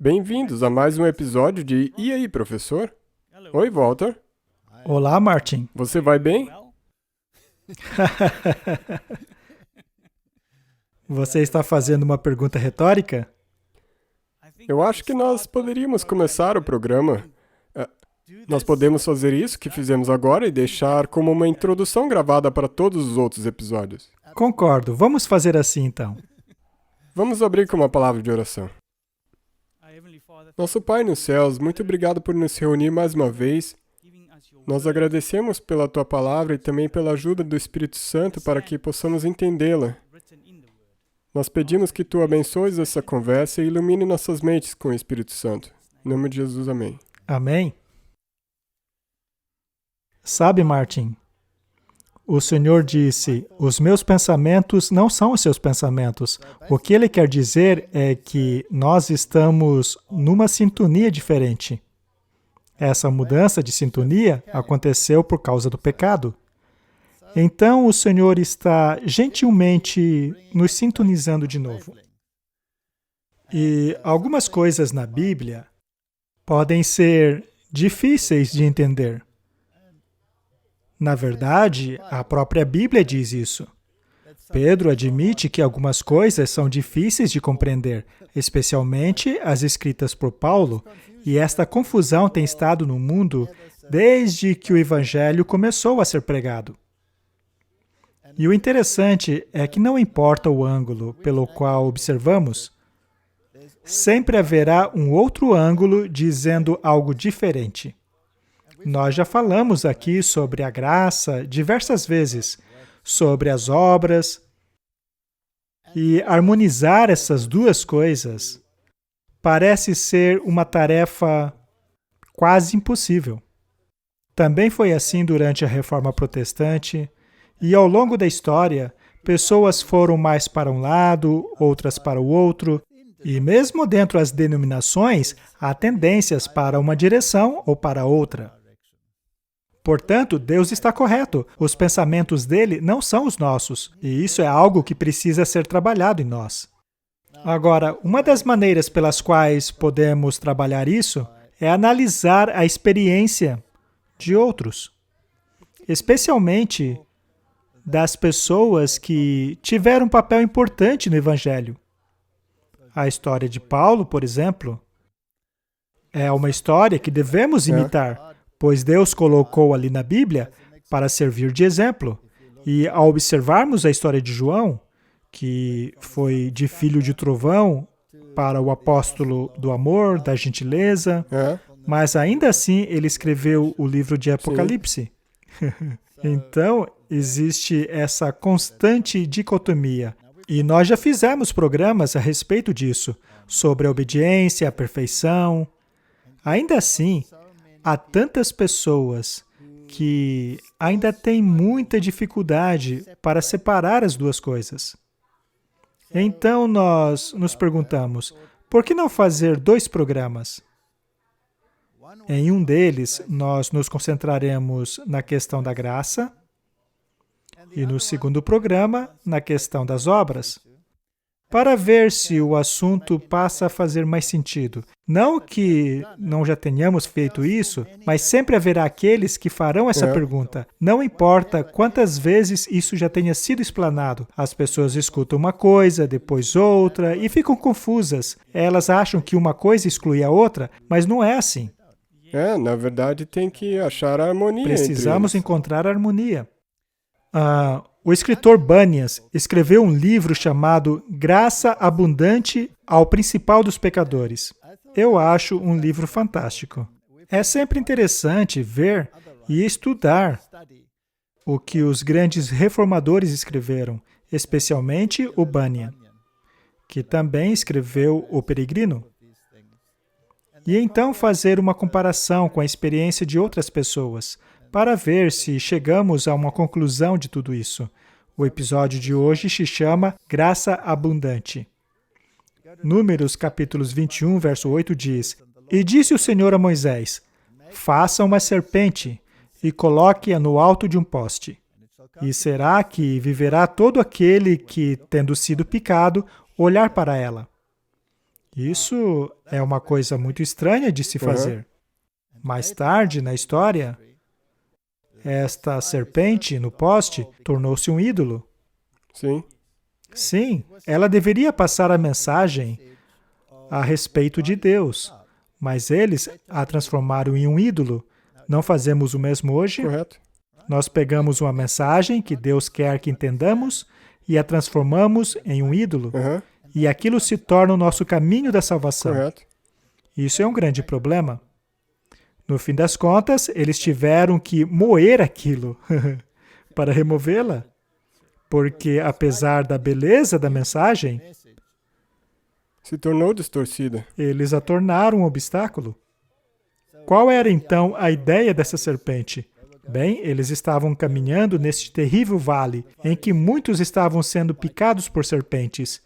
Bem-vindos a mais um episódio de E aí, professor? Oi, Walter. Olá, Martin. Você vai bem? Você está fazendo uma pergunta retórica? Eu acho que nós poderíamos começar o programa. Nós podemos fazer isso que fizemos agora e deixar como uma introdução gravada para todos os outros episódios. Concordo. Vamos fazer assim, então. Vamos abrir com uma palavra de oração. Nosso Pai nos céus, muito obrigado por nos reunir mais uma vez. Nós agradecemos pela Tua palavra e também pela ajuda do Espírito Santo para que possamos entendê-la. Nós pedimos que Tu abençoes essa conversa e ilumine nossas mentes com o Espírito Santo. Em nome de Jesus, amém. Amém? Sabe, Martin, o Senhor disse, os meus pensamentos não são os seus pensamentos. O que Ele quer dizer é que nós estamos numa sintonia diferente. Essa mudança de sintonia aconteceu por causa do pecado. Então, o Senhor está gentilmente nos sintonizando de novo. E algumas coisas na Bíblia podem ser difíceis de entender. Na verdade, a própria Bíblia diz isso. Pedro admite que algumas coisas são difíceis de compreender, especialmente as escritas por Paulo, e esta confusão tem estado no mundo desde que o Evangelho começou a ser pregado. E o interessante é que não importa o ângulo pelo qual observamos, sempre haverá um outro ângulo dizendo algo diferente. Nós já falamos aqui sobre a graça diversas vezes, sobre as obras, e harmonizar essas duas coisas parece ser uma tarefa quase impossível. Também foi assim durante a Reforma Protestante, e ao longo da história, pessoas foram mais para um lado, outras para o outro, e mesmo dentro das denominações, há tendências para uma direção ou para outra. Portanto, Deus está correto. Os pensamentos dele não são os nossos, e isso é algo que precisa ser trabalhado em nós. Agora, uma das maneiras pelas quais podemos trabalhar isso é analisar a experiência de outros, especialmente das pessoas que tiveram um papel importante no Evangelho. A história de Paulo, por exemplo, é uma história que devemos imitar, pois Deus colocou ali na Bíblia para servir de exemplo. E ao observarmos a história de João, que foi de filho de trovão para o apóstolo do amor, da gentileza, mas ainda assim ele escreveu o livro de Apocalipse. Então, existe essa constante dicotomia. E nós já fizemos programas a respeito disso, sobre a obediência, a perfeição. Ainda assim, há tantas pessoas que ainda têm muita dificuldade para separar as duas coisas. Então, nós nos perguntamos, por que não fazer 2 programas? Em um deles, nós nos concentraremos na questão da graça e no segundo programa, na questão das obras, para ver se o assunto passa a fazer mais sentido. Não que não já tenhamos feito isso, mas sempre haverá aqueles que farão essa pergunta. Não importa quantas vezes isso já tenha sido explanado. As pessoas escutam uma coisa, depois outra, e ficam confusas. Elas acham que uma coisa exclui a outra, mas não é assim. Na verdade tem que achar a harmonia Precisamos entre eles. encontrar a harmonia. O escritor Bunyan escreveu um livro chamado Graça Abundante ao Principal dos Pecadores. Eu acho um livro fantástico. É sempre interessante ver e estudar o que os grandes reformadores escreveram, especialmente o Bunyan, que também escreveu O Peregrino. E então fazer uma comparação com a experiência de outras pessoas, para ver se chegamos a uma conclusão de tudo isso. O episódio de hoje se chama Graça Abundante. Números, capítulos 21, verso 8 diz, E disse o Senhor a Moisés, Faça uma serpente e coloque-a no alto de um poste. E será que viverá todo aquele que, tendo sido picado, olhar para ela. Isso é uma coisa muito estranha de se fazer. Mais tarde, na história, esta serpente no poste tornou-se um ídolo. Sim. Sim, ela deveria passar a mensagem a respeito de Deus, mas eles a transformaram em um ídolo. Não fazemos o mesmo hoje? Correto. Nós pegamos uma mensagem que Deus quer que entendamos e a transformamos em um ídolo. E aquilo se torna o nosso caminho da salvação. Correto. Isso é um grande problema. No fim das contas, eles tiveram que moer aquilo para removê-la. Porque, apesar da beleza da mensagem, Se tornou distorcida. eles a tornaram um obstáculo. Qual era, então, a ideia dessa serpente? Bem, eles estavam caminhando neste terrível vale, em que muitos estavam sendo picados por serpentes.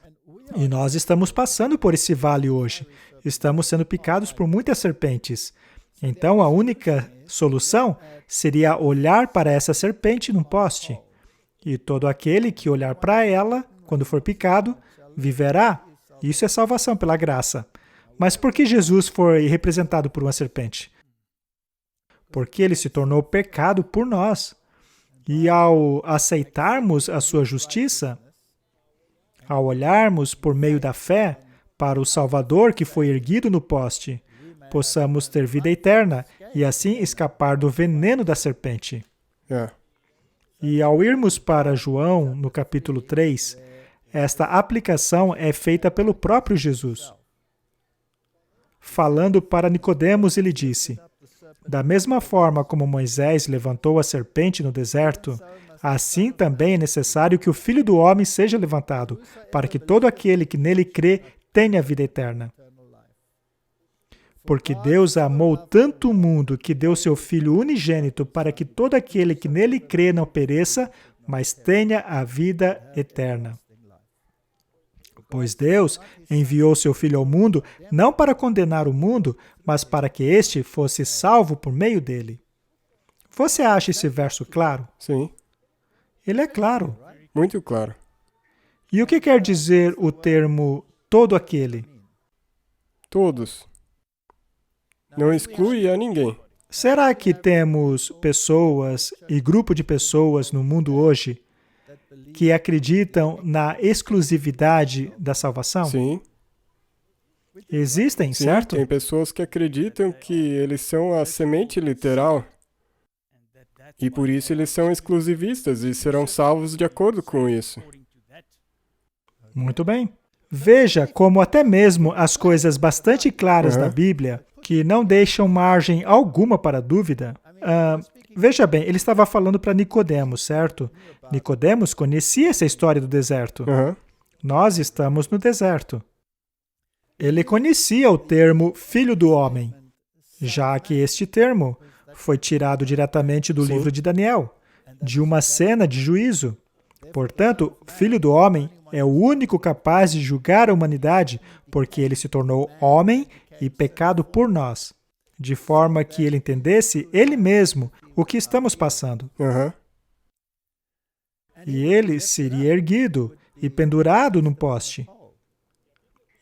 E nós estamos passando por esse vale hoje. Estamos sendo picados por muitas serpentes. Então, a única solução seria olhar para essa serpente num poste. E todo aquele que olhar para ela, quando for picado, viverá. Isso é salvação pela graça. Mas por que Jesus foi representado por uma serpente? Porque ele se tornou pecado por nós. E ao aceitarmos a sua justiça, ao olharmos por meio da fé para o Salvador que foi erguido no poste, possamos ter vida eterna e assim escapar do veneno da serpente. E ao irmos para João, no capítulo 3, esta aplicação é feita pelo próprio Jesus. Falando para Nicodemos, ele disse: da mesma forma como Moisés levantou a serpente no deserto, assim também é necessário que o Filho do Homem seja levantado, para que todo aquele que nele crê tenha vida eterna. Porque Deus amou tanto o mundo que deu seu Filho unigênito para que todo aquele que nele crê não pereça, mas tenha a vida eterna. Pois Deus enviou seu Filho ao mundo não para condenar o mundo, mas para que este fosse salvo por meio dele. Você acha esse verso claro? Sim. Ele é claro. Muito claro. E o que quer dizer o termo todo aquele? Todos. Não exclui a ninguém. Será que temos pessoas e grupo de pessoas no mundo hoje que acreditam na exclusividade da salvação? Sim. Existem, Sim, certo? tem pessoas que acreditam que eles são a semente literal e por isso eles são exclusivistas e serão salvos de acordo com isso. Muito bem. Veja como até mesmo as coisas bastante claras da Bíblia, que não deixam margem alguma para dúvida. Veja bem, ele estava falando para Nicodemos, certo? Nicodemos conhecia essa história do deserto. Nós estamos no deserto. Ele conhecia o termo Filho do Homem, já que este termo foi tirado diretamente do livro de Daniel, de uma cena de juízo. Portanto, Filho do Homem é o único capaz de julgar a humanidade, porque ele se tornou homem e pecado por nós, de forma que ele entendesse ele mesmo o que estamos passando. E ele seria erguido e pendurado num poste.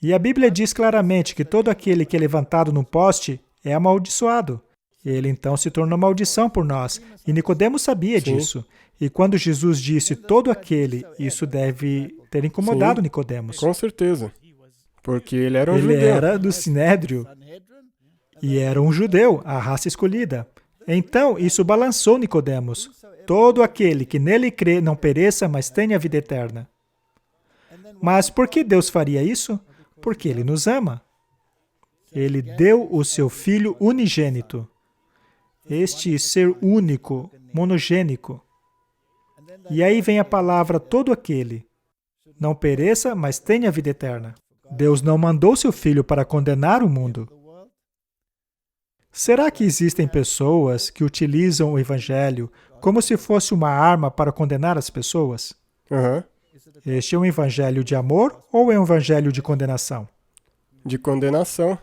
E a Bíblia diz claramente que todo aquele que é levantado num poste é amaldiçoado. Ele então se tornou maldição por nós. E Nicodemos sabia disso. E quando Jesus disse todo aquele, isso deve ter incomodado Nicodemos. Com certeza. Porque ele era um Ele judeu. era do Sinédrio. E era um judeu, a raça escolhida. Então, isso balançou Nicodemos. Todo aquele que nele crê não pereça, mas tenha vida eterna. Mas por que Deus faria isso? Porque Ele nos ama. Ele deu o seu Filho unigênito. Este ser único, monogênico. E aí vem a palavra todo aquele. Não pereça, mas tenha vida eterna. Deus não mandou seu Filho para condenar o mundo. Será que existem pessoas que utilizam o Evangelho como se fosse uma arma para condenar as pessoas? Este é um evangelho de amor ou é um evangelho de condenação? De condenação.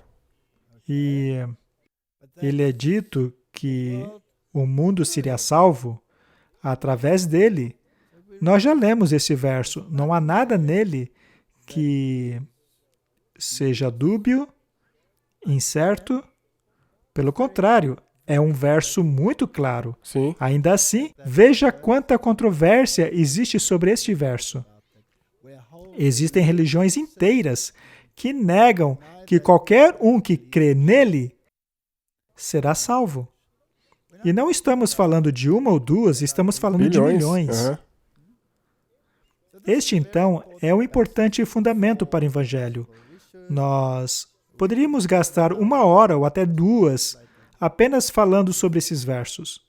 E ele é dito que o mundo seria salvo através dele. Nós já lemos esse verso. Não há nada nele que seja dúbio, incerto. Pelo contrário, é um verso muito claro. Sim. Ainda assim, veja quanta controvérsia existe sobre este verso. Existem religiões inteiras que negam que qualquer um que crê nele será salvo. E não estamos falando de uma ou duas, estamos falando de milhões. Aham. Este, então, é um importante fundamento para o Evangelho. Nós poderíamos gastar 1 hora ou até 2 apenas falando sobre esses versos.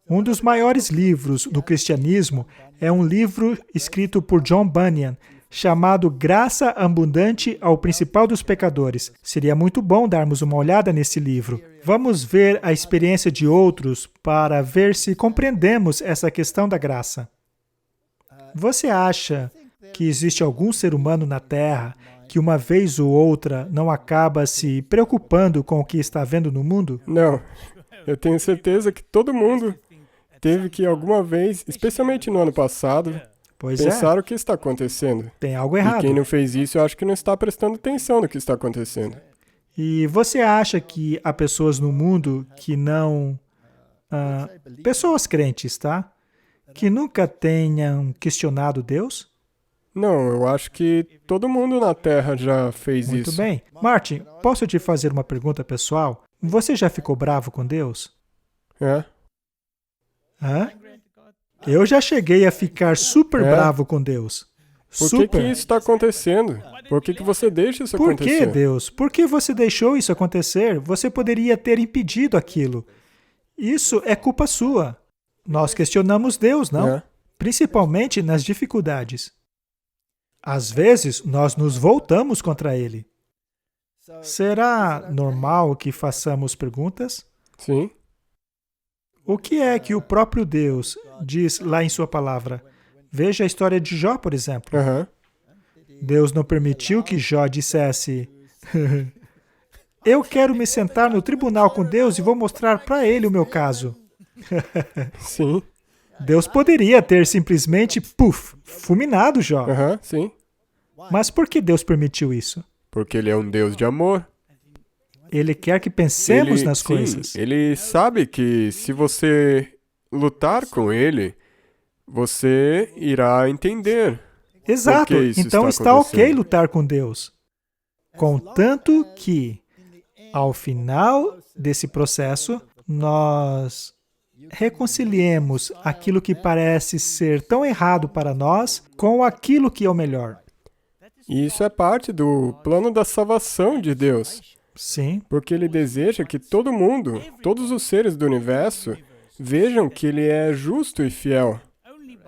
Um dos maiores livros do cristianismo é um livro escrito por John Bunyan, chamado Graça Abundante ao Principal dos Pecadores. Seria muito bom darmos uma olhada nesse livro. Vamos ver a experiência de outros para ver se compreendemos essa questão da graça. Você acha que existe algum ser humano na Terra que uma vez ou outra não acaba se preocupando com o que está vendo no mundo? Não. Eu tenho certeza que todo mundo teve que alguma vez, especialmente no ano passado, pensar o que está acontecendo. Tem algo E errado. quem não fez isso, eu acho que não está prestando atenção no que está acontecendo. E você acha que há pessoas no mundo que não... pessoas crentes, tá? Que nunca tenham questionado Deus? Não, eu acho que todo mundo na Terra já fez Muito isso. bem. Martin, posso te fazer uma pergunta pessoal? Você já ficou bravo com Deus? É? Hã? Eu já cheguei a ficar super bravo com Deus. Por que Super. isso está acontecendo? Por que você deixa isso Por acontecer? que, Deus? Por que você deixou isso acontecer? Você poderia ter impedido aquilo. Isso é culpa sua. Nós questionamos Deus, não? É. Principalmente nas dificuldades. Às vezes, nós nos voltamos contra Ele. Será normal que façamos perguntas? Sim. O que é que o próprio Deus diz lá em sua palavra? Veja a história de Jó, por exemplo. Aham. Deus não permitiu que Jó dissesse: eu quero me sentar no tribunal com Deus e vou mostrar para ele o meu caso. Sim. Deus poderia ter simplesmente, fulminado Jó. Aham, sim. Mas por que Deus permitiu isso? Porque ele é um Deus de amor. Ele quer que pensemos Ele, nas sim, coisas. ele sabe que se você lutar com ele, você irá entender. Exato. Por que isso Então está está ok acontecendo? lutar com Deus. Contanto que, ao final desse processo, nós reconciliemos aquilo que parece ser tão errado para nós com aquilo que é o melhor. E isso é parte do plano da salvação de Deus. Sim, Porque ele deseja que todo mundo, todos os seres do universo, vejam que ele é justo e fiel.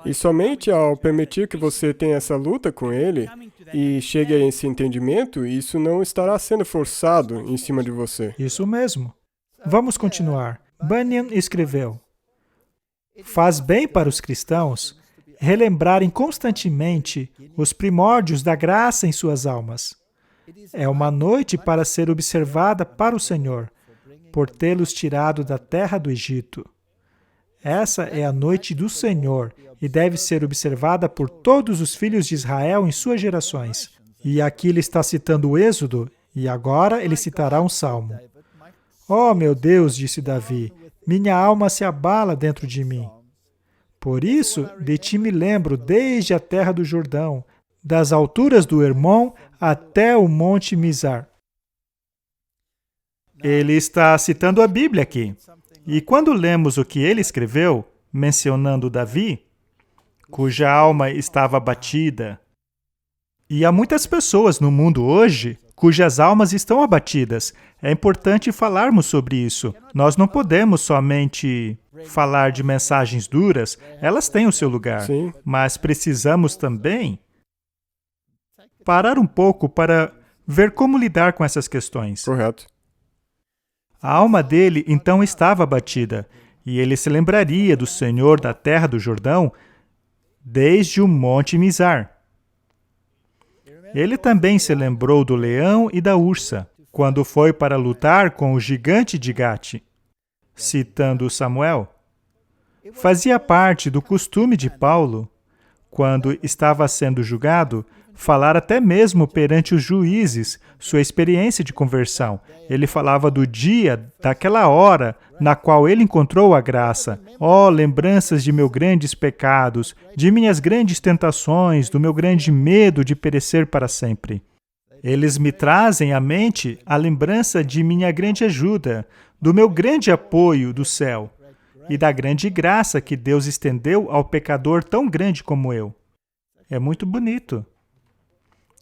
E somente ao permitir que você tenha essa luta com ele e chegue a esse entendimento, isso não estará sendo forçado em cima de você. isso mesmo. Vamos continuar. Bunyan escreveu: faz bem para os cristãos relembrarem constantemente os primórdios da graça em suas almas. É uma noite para ser observada para o Senhor, por tê-los tirado da terra do Egito. Essa é a noite do Senhor e deve ser observada por todos os filhos de Israel em suas gerações. E aqui ele está citando o Êxodo, e agora ele citará um salmo. Oh, meu Deus, disse Davi, minha alma se abala dentro de mim. Por isso, de ti me lembro desde a terra do Jordão, das alturas do Hermon até o monte Mizar. Ele está citando a Bíblia aqui. E quando lemos o que ele escreveu, mencionando Davi, cuja alma estava abatida, e há muitas pessoas no mundo hoje cujas almas estão abatidas. É importante falarmos sobre isso. Nós não podemos somente falar de mensagens duras, elas têm o seu lugar, Sim. mas precisamos também parar um pouco para ver como lidar com essas questões. Correto. A alma dele então estava abatida, e ele se lembraria do Senhor da terra do Jordão desde o monte Mizar. Ele também se lembrou do leão e da ursa, quando foi para lutar com o gigante de Gate. Citando Samuel, fazia parte do costume de Paulo, quando estava sendo julgado, falar até mesmo perante os juízes sua experiência de conversão. Ele falava do dia, daquela hora, na qual ele encontrou a graça. Oh, lembranças de meus grandes pecados, de minhas grandes tentações, do meu grande medo de perecer para sempre. Eles me trazem à mente a lembrança de minha grande ajuda, do meu grande apoio do céu e da grande graça que Deus estendeu ao pecador tão grande como eu. É muito bonito.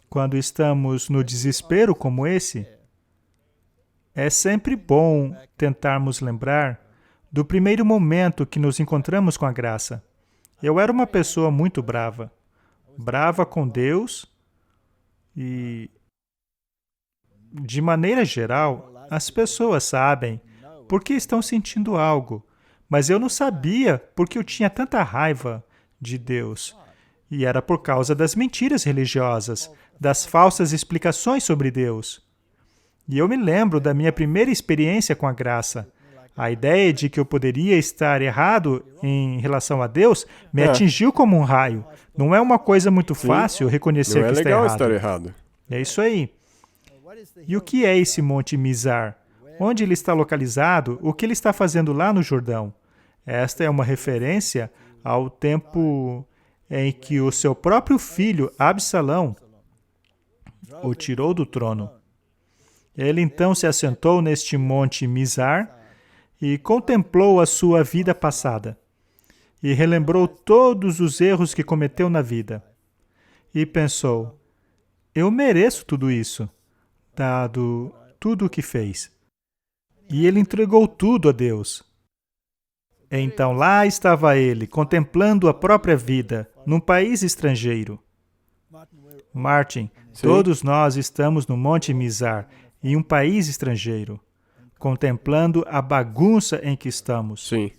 Quando estamos no desespero como esse, é sempre bom tentarmos lembrar do primeiro momento que nos encontramos com a graça. Eu era uma pessoa muito brava. Brava com Deus e, de maneira geral, as pessoas sabem porque estão sentindo algo, mas eu não sabia porque eu tinha tanta raiva de Deus. E era por causa das mentiras religiosas, das falsas explicações sobre Deus. E eu me lembro da minha primeira experiência com a graça. A ideia de que eu poderia estar errado em relação a Deus me atingiu como um raio. Não é uma coisa muito fácil reconhecer que está errado. Não é legal estar errado. É isso aí. E o que é esse Monte Mizar? Onde ele está localizado? O que ele está fazendo lá no Jordão? Esta é uma referência ao tempo em que o seu próprio filho, Absalão, o tirou do trono. Ele então se assentou neste Monte Mizar e contemplou a sua vida passada e relembrou todos os erros que cometeu na vida. E pensou, eu mereço tudo isso, dado tudo o que fez. E ele entregou tudo a Deus. Então lá estava ele, contemplando a própria vida, num país estrangeiro. Martin, todos nós estamos no Monte Mizar, em um país estrangeiro, contemplando a bagunça em que estamos. Sim.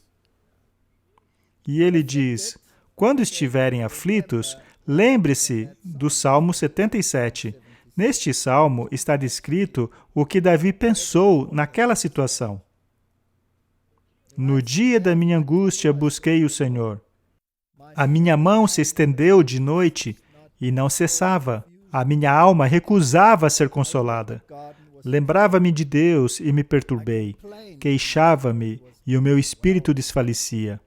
E ele diz, quando estiverem aflitos, lembre-se do Salmo 77. Neste salmo está descrito o que Davi pensou naquela situação. No dia da minha angústia busquei o Senhor. A minha mão se estendeu de noite e não cessava. A minha alma recusava ser consolada. Lembrava-me de Deus e me perturbei. Queixava-me e o meu espírito desfalecia.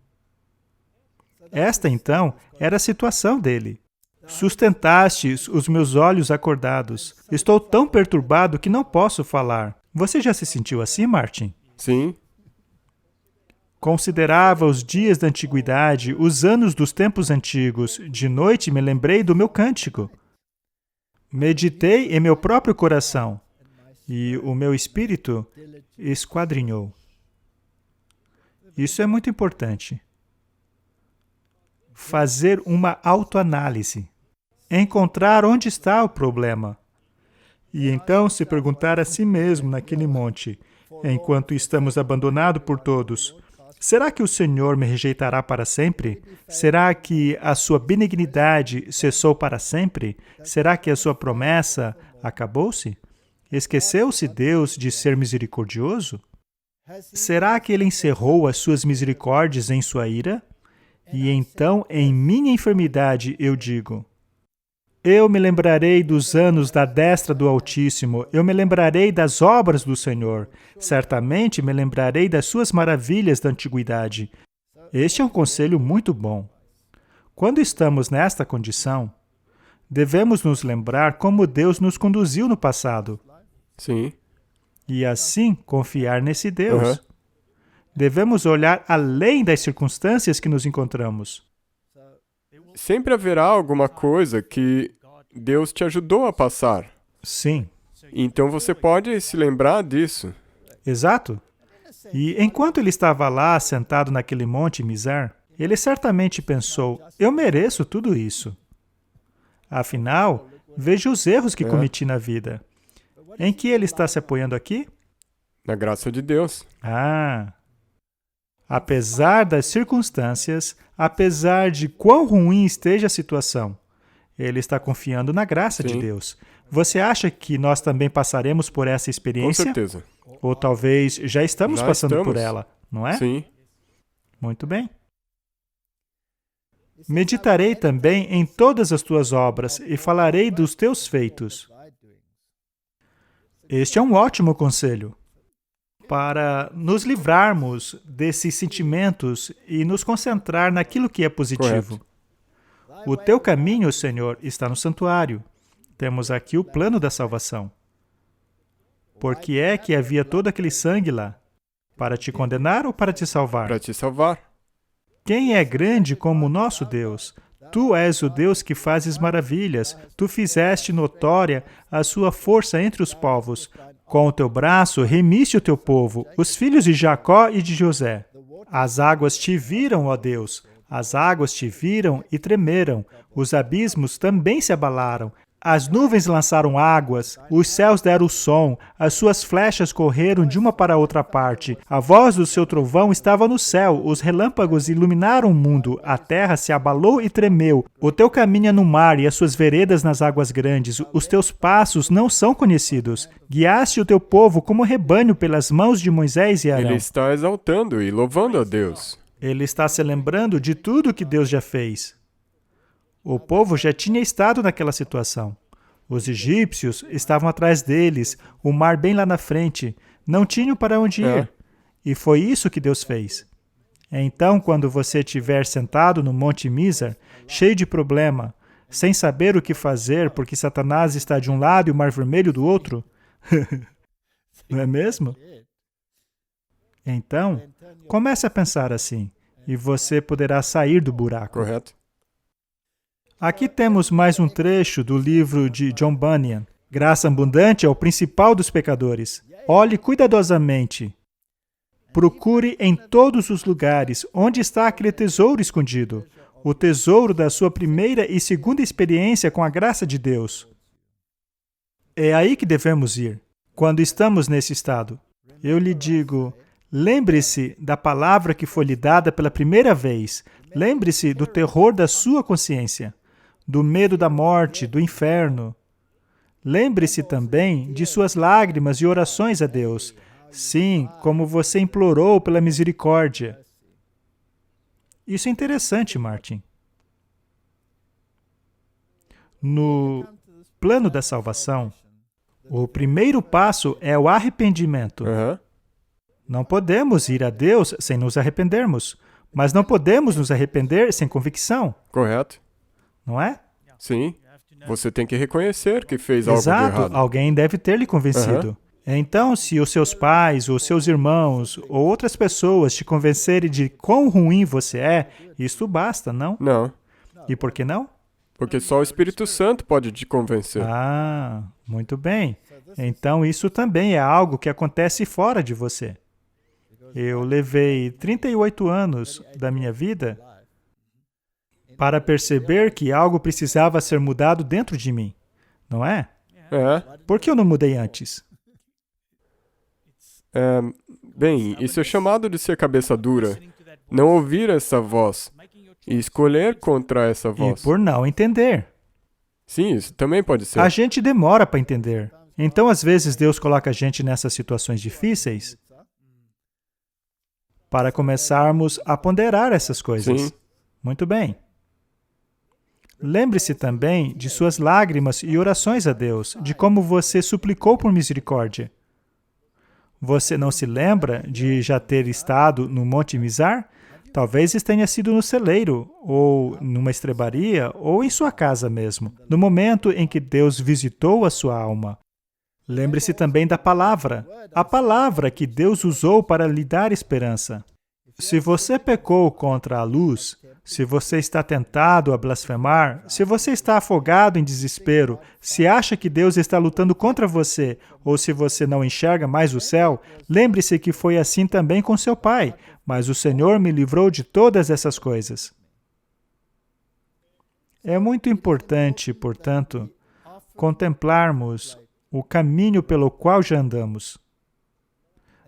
Esta, então, era a situação dele. Sustentastes os meus olhos acordados. Estou tão perturbado que não posso falar. Você já se sentiu assim, Martin? Sim. Considerava os dias da antiguidade, os anos dos tempos antigos. De noite me lembrei do meu cântico. Meditei em meu próprio coração, e o meu espírito esquadrinhou. Isso é muito importante. Fazer uma autoanálise. Encontrar onde está o problema. E então se perguntar a si mesmo naquele monte, enquanto estamos abandonados por todos, será que o Senhor me rejeitará para sempre? Será que a sua benignidade cessou para sempre? Será que a sua promessa acabou-se? Esqueceu-se Deus de ser misericordioso? Será que Ele encerrou as suas misericórdias em sua ira? E então, em minha enfermidade, eu digo, eu me lembrarei dos anos da destra do Altíssimo, eu me lembrarei das obras do Senhor, certamente me lembrarei das suas maravilhas da antiguidade. Este é um conselho muito bom. Quando estamos nesta condição, devemos nos lembrar como Deus nos conduziu no passado. Sim. E assim confiar nesse Deus. Devemos olhar além das circunstâncias que nos encontramos. Sempre haverá alguma coisa que Deus te ajudou a passar. Sim. Então você pode se lembrar disso. Exato. E enquanto ele estava lá, sentado naquele monte Mizar, ele certamente pensou, eu mereço tudo isso. Afinal, veja os erros que cometi na vida. Em que ele está se apoiando aqui? Na graça de Deus. Apesar das circunstâncias, apesar de quão ruim esteja a situação, ele está confiando na graça de Deus. Você acha que nós também passaremos por essa experiência? Com certeza. Ou talvez já estamos passando por ela, não é? Sim. Muito bem. Meditarei também em todas as tuas obras e falarei dos teus feitos. Este é um ótimo conselho para nos livrarmos desses sentimentos e nos concentrar naquilo que é positivo. Correto. O teu caminho, Senhor, está no santuário. Temos aqui o plano da salvação. Por que é que havia todo aquele sangue lá? Para te condenar ou para te salvar? Para te salvar. Quem é grande como o nosso Deus? Tu és o Deus que fazes maravilhas. Tu fizeste notória a sua força entre os povos. Com o teu braço remiste o teu povo, os filhos de Jacó e de José. As águas te viram, ó Deus. As águas te viram e tremeram. Os abismos também se abalaram. As nuvens lançaram águas, os céus deram o som, as suas flechas correram de uma para outra parte. A voz do seu trovão estava no céu, os relâmpagos iluminaram o mundo, a terra se abalou e tremeu. O teu caminho é no mar e as suas veredas nas águas grandes. Os teus passos não são conhecidos. Guiaste o teu povo como rebanho pelas mãos de Moisés e Arão. Ele está exaltando e louvando a Deus. Ele está se lembrando de tudo que Deus já fez. O povo já tinha estado naquela situação. Os egípcios estavam atrás deles, o mar bem lá na frente. Não tinham para onde ir. E foi isso que Deus fez. Então, quando você estiver sentado no Monte Mizar, cheio de problema, sem saber o que fazer porque Satanás está de um lado e o Mar Vermelho do outro, não é mesmo? Então, comece a pensar assim, e você poderá sair do buraco. Correto. Aqui temos mais um trecho do livro de John Bunyan. Graça abundante é o principal dos pecadores. Olhe cuidadosamente. Procure em todos os lugares onde está aquele tesouro escondido. O tesouro da sua primeira e segunda experiência com a graça de Deus. É aí que devemos ir, quando estamos nesse estado. Eu lhe digo, lembre-se da palavra que foi lhe dada pela primeira vez. Lembre-se do terror da sua consciência, do medo da morte, do inferno. Lembre-se também de suas lágrimas e orações a Deus. Sim, como você implorou pela misericórdia. Isso é interessante, Martin. No plano da salvação, o primeiro passo é o arrependimento. Não podemos ir a Deus sem nos arrependermos, mas não podemos nos arrepender sem convicção. Correto. Não é? Sim. Você tem que reconhecer que fez algo de Exato. errado. Alguém deve ter lhe convencido. Então, se os seus pais, ou seus irmãos, ou outras pessoas te convencerem de quão ruim você é, isto basta, não? Não. E por que não? Porque só o Espírito Santo pode te convencer. Ah, muito bem. Então, isso também é algo que acontece fora de você. Eu levei 38 anos da minha vida para perceber que algo precisava ser mudado dentro de mim, não é? Por que eu não mudei antes? Bem, isso é chamado de ser cabeça dura. Não ouvir essa voz e escolher contra essa voz. E por não entender. Sim, isso também pode ser. A gente demora para entender. Então, às vezes, Deus coloca a gente nessas situações difíceis para começarmos a ponderar essas coisas. Sim. Muito bem. Lembre-se também de suas lágrimas e orações a Deus, de como você suplicou por misericórdia. Você não se lembra de já ter estado no Monte Mizar? Talvez tenha sido no celeiro, ou numa estrebaria, ou em sua casa mesmo, no momento em que Deus visitou a sua alma. Lembre-se também da palavra, a palavra que Deus usou para lhe dar esperança. Se você pecou contra a luz, se você está tentado a blasfemar, se você está afogado em desespero, se acha que Deus está lutando contra você, ou se você não enxerga mais o céu, lembre-se que foi assim também com seu pai, mas o Senhor me livrou de todas essas coisas. É muito importante, portanto, contemplarmos o caminho pelo qual já andamos.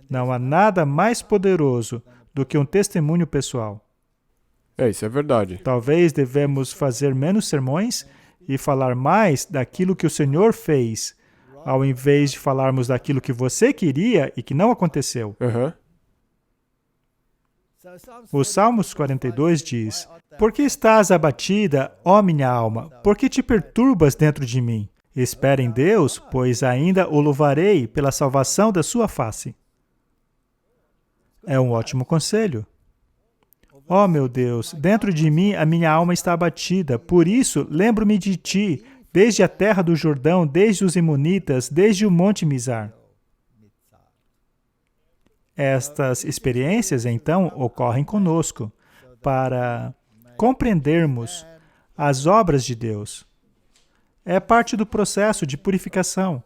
Não há nada mais poderoso do que um testemunho pessoal. Isso é verdade. Talvez devemos fazer menos sermões e falar mais daquilo que o Senhor fez, ao invés de falarmos daquilo que você queria e que não aconteceu. O Salmos 42 diz: Por que estás abatida, ó minha alma? Por que te perturbas dentro de mim? Espera em Deus, pois ainda o louvarei pela salvação da sua face. É um ótimo conselho. Ó meu Deus, dentro de mim a minha alma está abatida, por isso lembro-me de ti, desde a terra do Jordão, desde os Emonitas, desde o monte Mizar. Estas experiências, então, ocorrem conosco, para compreendermos as obras de Deus. É parte do processo de purificação.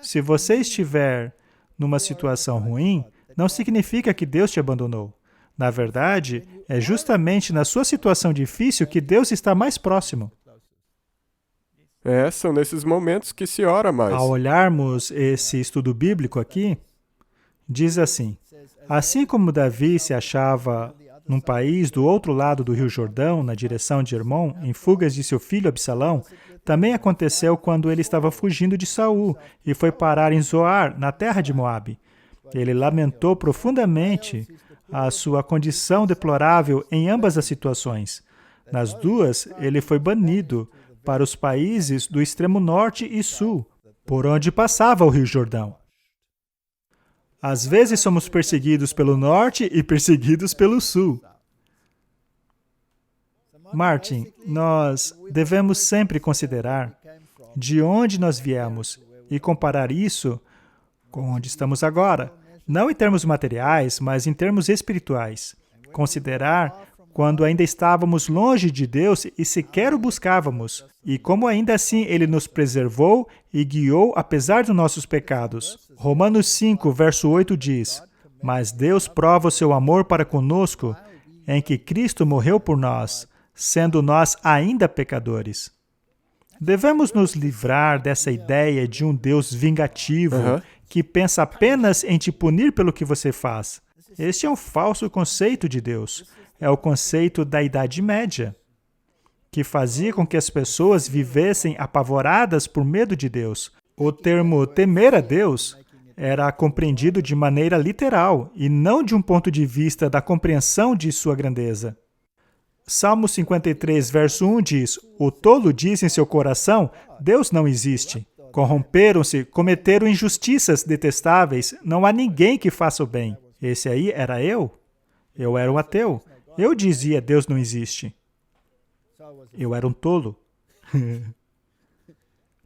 Se você estiver numa situação ruim, não significa que Deus te abandonou. Na verdade, é justamente na sua situação difícil que Deus está mais próximo. São nesses momentos que se ora mais. Ao olharmos esse estudo bíblico aqui, diz assim: assim como Davi se achava num país do outro lado do Rio Jordão, na direção de Hermon, em fugas de seu filho Absalão, também aconteceu quando ele estava fugindo de Saul e foi parar em Zoar, na terra de Moabe. Ele lamentou profundamente a sua condição deplorável em ambas as situações. Nas duas, ele foi banido para os países do extremo norte e sul, por onde passava o Rio Jordão. Às vezes somos perseguidos pelo norte e perseguidos pelo sul. Martin, nós devemos sempre considerar de onde nós viemos e comparar isso com onde estamos agora. Não em termos materiais, mas em termos espirituais. Considerar quando ainda estávamos longe de Deus e sequer o buscávamos, e como ainda assim Ele nos preservou e guiou apesar dos nossos pecados. Romanos 5, verso 8 diz: Mas Deus prova o seu amor para conosco, em que Cristo morreu por nós, sendo nós ainda pecadores. Devemos nos livrar dessa ideia de um Deus vingativo, que pensa apenas em te punir pelo que você faz. Este é um falso conceito de Deus. É o conceito da Idade Média, que fazia com que as pessoas vivessem apavoradas por medo de Deus. O termo temer a Deus era compreendido de maneira literal e não de um ponto de vista da compreensão de sua grandeza. Salmo 53, verso 1 diz: O tolo diz em seu coração, Deus não existe. Corromperam-se, cometeram injustiças detestáveis, não há ninguém que faça o bem. Esse aí era eu? Eu era um ateu. Eu dizia, Deus não existe. Eu era um tolo.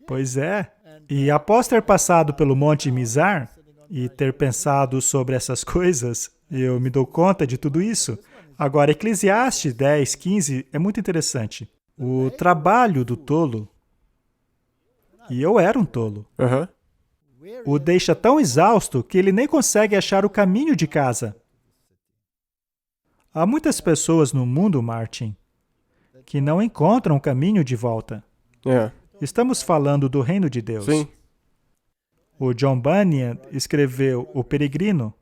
Pois é. E após ter passado pelo Monte Mizar e ter pensado sobre essas coisas, eu me dou conta de tudo isso. Agora, Eclesiastes 10, 15 é muito interessante. O trabalho do tolo, e eu era um tolo, o deixa tão exausto que ele nem consegue achar o caminho de casa. Há muitas pessoas no mundo, Martin, que não encontram o caminho de volta. Estamos falando do reino de Deus. Sim. O John Bunyan escreveu O Peregrino,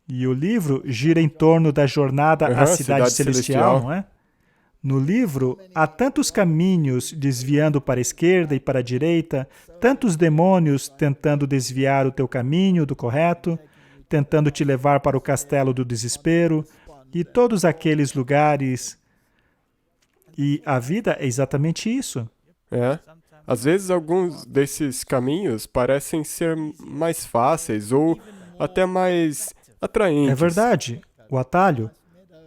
e o livro gira em torno da jornada à cidade celestial, não é? No livro, há tantos caminhos desviando para a esquerda e para a direita, tantos demônios tentando desviar o teu caminho do correto, tentando te levar para o castelo do desespero, e todos aqueles lugares. E a vida é exatamente isso. Às vezes, alguns desses caminhos parecem ser mais fáceis ou até mais atraentes. É verdade. O atalho,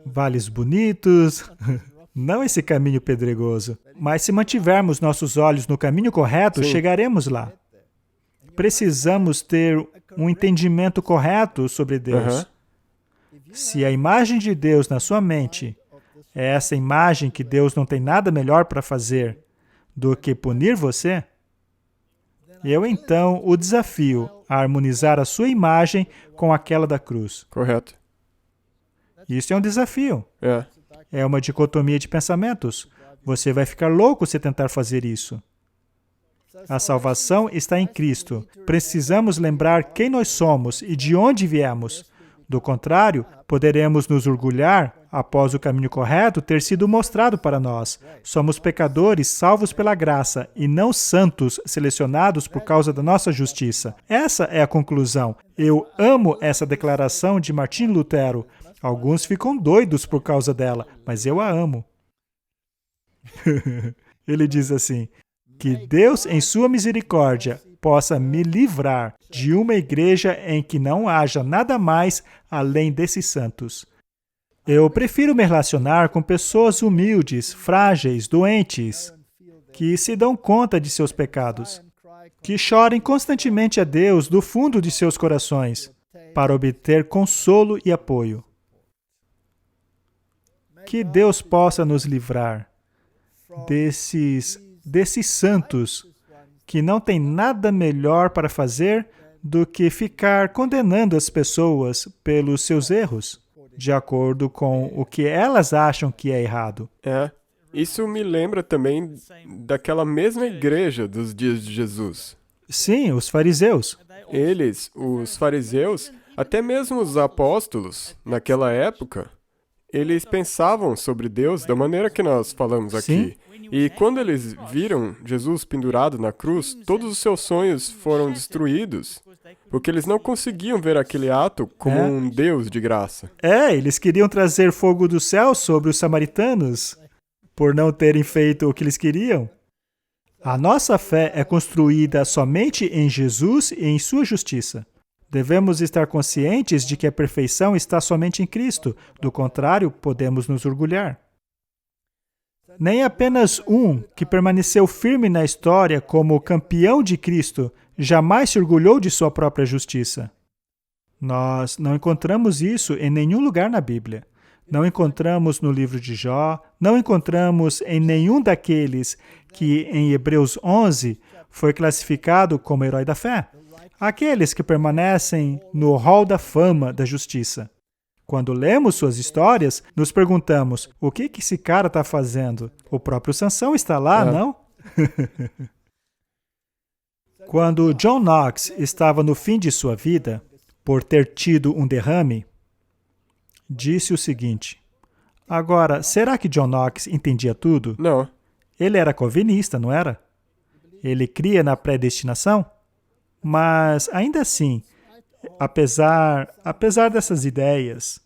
vales bonitos, não esse caminho pedregoso. Mas se mantivermos nossos olhos no caminho correto, chegaremos lá. Precisamos ter um entendimento correto sobre Deus. Se a imagem de Deus na sua mente é essa imagem que Deus não tem nada melhor para fazer do que punir você, eu então o desafio a harmonizar a sua imagem com aquela da cruz. Correto. Isso é um desafio. É uma dicotomia de pensamentos. Você vai ficar louco se tentar fazer isso. A salvação está em Cristo. Precisamos lembrar quem nós somos e de onde viemos. Do contrário, poderemos nos orgulhar, após o caminho correto ter sido mostrado para nós. Somos pecadores salvos pela graça e não santos selecionados por causa da nossa justiça. Essa é a conclusão. Eu amo essa declaração de Martim Lutero. Alguns ficam doidos por causa dela, mas eu a amo. Ele diz assim, que Deus, em sua misericórdia, possa me livrar de uma igreja em que não haja nada mais além desses santos. Eu prefiro me relacionar com pessoas humildes, frágeis, doentes, que se dão conta de seus pecados, que chorem constantemente a Deus do fundo de seus corações, para obter consolo e apoio. Que Deus possa nos livrar desses santos que não têm nada melhor para fazer do que ficar condenando as pessoas pelos seus erros, de acordo com o que elas acham que é errado. Isso me lembra também daquela mesma igreja dos dias de Jesus. Sim, os fariseus. Eles, os fariseus, até mesmo os apóstolos, naquela época, eles pensavam sobre Deus da maneira que nós falamos aqui. Sim. E quando eles viram Jesus pendurado na cruz, todos os seus sonhos foram destruídos, porque eles não conseguiam ver aquele ato como um Deus de graça. Eles queriam trazer fogo do céu sobre os samaritanos, por não terem feito o que eles queriam. A nossa fé é construída somente em Jesus e em sua justiça. Devemos estar conscientes de que a perfeição está somente em Cristo, do contrário, podemos nos orgulhar. Nem apenas um que permaneceu firme na história como campeão de Cristo jamais se orgulhou de sua própria justiça. Nós não encontramos isso em nenhum lugar na Bíblia. Não encontramos no livro de Jó, não encontramos em nenhum daqueles que em Hebreus 11 foi classificado como herói da fé. Aqueles que permanecem no hall da fama da justiça. Quando lemos suas histórias, nos perguntamos, o que esse cara está fazendo? O próprio Sansão está lá, não? Quando John Knox estava no fim de sua vida, por ter tido um derrame, disse o seguinte, agora, será que John Knox entendia tudo? Não. Ele era calvinista, não era? Ele cria na predestinação? Mas, ainda assim, apesar dessas ideias,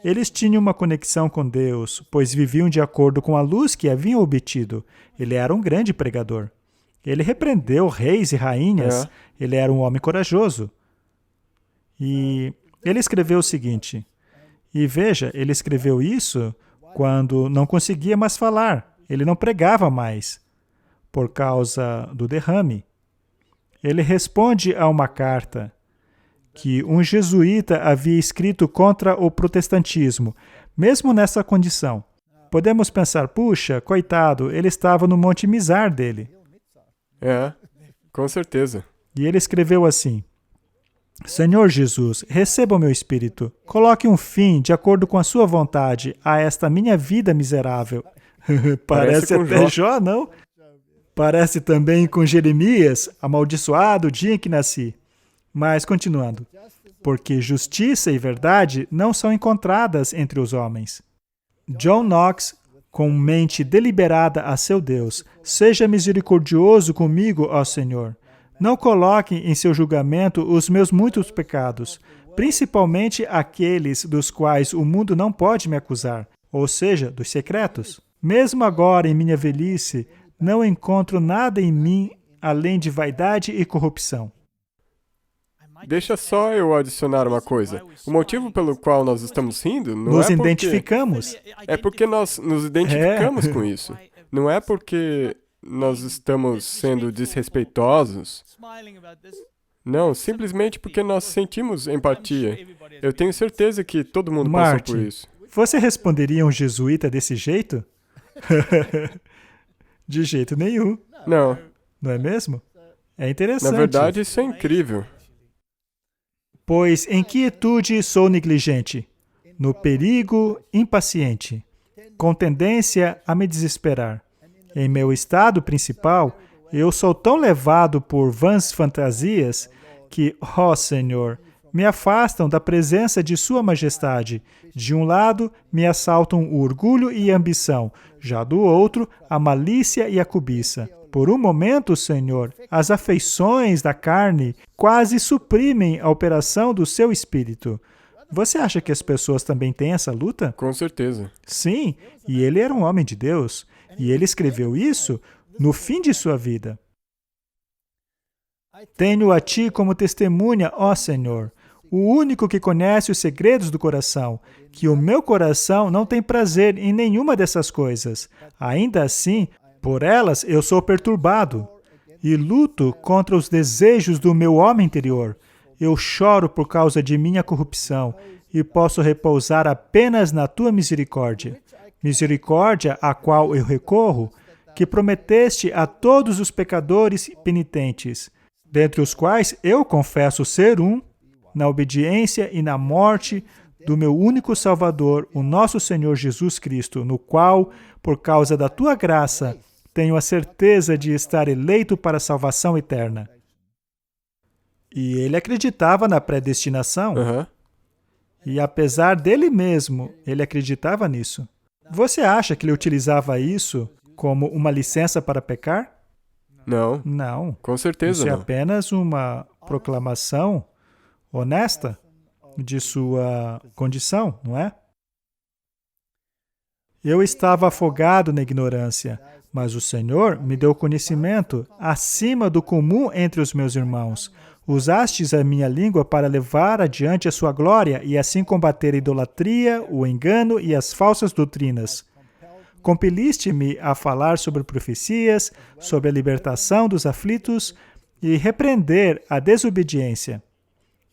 eles tinham uma conexão com Deus, pois viviam de acordo com a luz que haviam obtido. Ele era um grande pregador. Ele repreendeu reis e rainhas. Ele era um homem corajoso. E ele escreveu o seguinte, e veja, ele escreveu isso quando não conseguia mais falar. Ele não pregava mais, por causa do derrame. Ele responde a uma carta que um jesuíta havia escrito contra o protestantismo, mesmo nessa condição. Podemos pensar, puxa, coitado, ele estava no Monte Mizar dele. Com certeza. E ele escreveu assim, Senhor Jesus, receba o meu espírito, coloque um fim, de acordo com a sua vontade, a esta minha vida miserável. Parece até Jó, não? Parece também com Jeremias, amaldiçoado o dia em que nasci. Mas, continuando, porque justiça e verdade não são encontradas entre os homens. John Knox, com mente deliberada a seu Deus, seja misericordioso comigo, ó Senhor. Não coloque em seu julgamento os meus muitos pecados, principalmente aqueles dos quais o mundo não pode me acusar, ou seja, dos secretos. Mesmo agora, em minha velhice, não encontro nada em mim além de vaidade e corrupção. Deixa só eu adicionar uma coisa. O motivo pelo qual nós estamos rindo não nos é porque... identificamos. É porque nós nos identificamos com isso. Não é porque nós estamos sendo desrespeitosos. Não, simplesmente porque nós sentimos empatia. Eu tenho certeza que todo mundo passou por isso. Você responderia a um jesuíta desse jeito? De jeito nenhum. Não. Não é mesmo? É interessante. Na verdade, isso é incrível. Pois em quietude sou negligente, no perigo impaciente, com tendência a me desesperar. Em meu estado principal, eu sou tão levado por vãs fantasias que, ó Senhor, me afastam da presença de Sua Majestade. De um lado, me assaltam o orgulho e a ambição, já do outro, a malícia e a cobiça. Por um momento, Senhor, as afeições da carne quase suprimem a operação do Seu Espírito. Você acha que as pessoas também têm essa luta? Com certeza. Sim, e ele era um homem de Deus, e ele escreveu isso no fim de sua vida. Tenho a ti como testemunha, ó Senhor, o único que conhece os segredos do coração, que o meu coração não tem prazer em nenhuma dessas coisas. Ainda assim, por elas eu sou perturbado e luto contra os desejos do meu homem interior. Eu choro por causa de minha corrupção e posso repousar apenas na tua misericórdia. Misericórdia a qual eu recorro, que prometeste a todos os pecadores penitentes, dentre os quais eu confesso ser um, na obediência e na morte do meu único Salvador, o nosso Senhor Jesus Cristo, no qual, por causa da tua graça, tenho a certeza de estar eleito para a salvação eterna. E ele acreditava na predestinação. E apesar dele mesmo, ele acreditava nisso. Você acha que ele utilizava isso como uma licença para pecar? Não. Não. Com certeza Isso é não. apenas uma proclamação honesta de sua condição, não é? Eu estava afogado na ignorância, mas o Senhor me deu conhecimento acima do comum entre os meus irmãos. Usastes a minha língua para levar adiante a sua glória e assim combater a idolatria, o engano e as falsas doutrinas. Compeliste-me a falar sobre profecias, sobre a libertação dos aflitos e repreender a desobediência.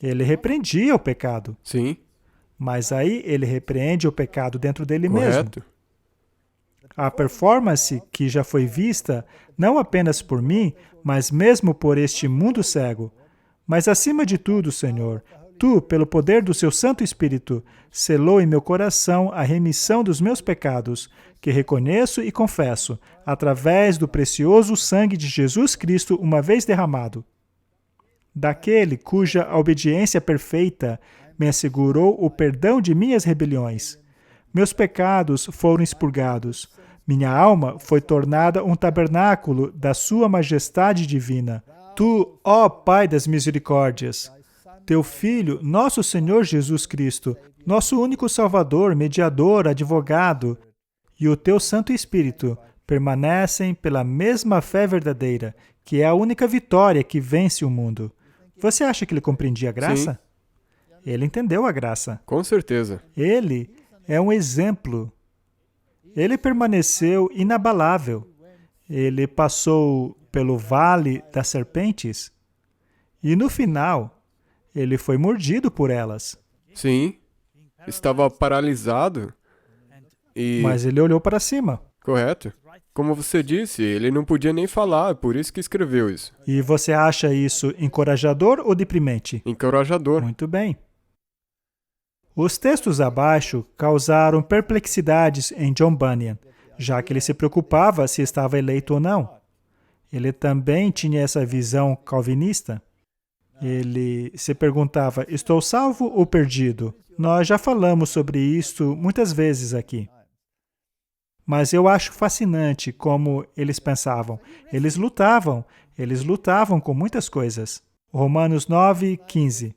Ele repreendia o pecado. Sim. Mas aí ele repreende o pecado dentro dele mesmo. Correto. A performance que já foi vista, não apenas por mim, mas mesmo por este mundo cego. Mas acima de tudo, Senhor, Tu, pelo poder do Seu Santo Espírito, selou em meu coração a remissão dos meus pecados, que reconheço e confesso, através do precioso sangue de Jesus Cristo uma vez derramado. Daquele cuja obediência perfeita me assegurou o perdão de minhas rebeliões. Meus pecados foram expurgados. Minha alma foi tornada um tabernáculo da Sua majestade divina. Tu, ó Pai das misericórdias, Teu Filho, nosso Senhor Jesus Cristo, nosso único Salvador, mediador, advogado, e o Teu Santo Espírito permanecem pela mesma fé verdadeira, que é a única vitória que vence o mundo. Você acha que ele compreendia a graça? Sim. Ele entendeu a graça. Com certeza. Ele é um exemplo. Ele permaneceu inabalável. Ele passou pelo vale das serpentes e, no final, ele foi mordido por elas. Sim. Estava paralisado e... Mas ele olhou para cima. Correto. Como você disse, ele não podia nem falar, por isso que escreveu isso. E você acha isso encorajador ou deprimente? Encorajador. Muito bem. Os textos abaixo causaram perplexidades em John Bunyan, já que ele se preocupava se estava eleito ou não. Ele também tinha essa visão calvinista. Ele se perguntava, estou salvo ou perdido? Nós já falamos sobre isso muitas vezes aqui. Mas eu acho fascinante como eles pensavam. Eles lutavam com muitas coisas. Romanos 9:15.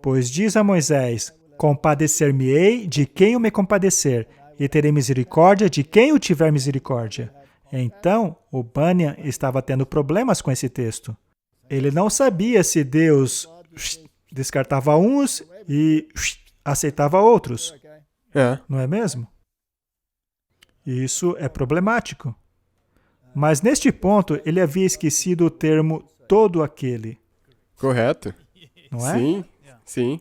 Pois diz a Moisés, compadecer-me-ei de quem eu me compadecer, e terei misericórdia de quem eu tiver misericórdia. Então, o Bunyan estava tendo problemas com esse texto. Ele não sabia se Deus descartava uns e aceitava outros. Não é mesmo? Isso é problemático. Mas neste ponto, ele havia esquecido o termo todo aquele. Correto. Não é? Sim, sim.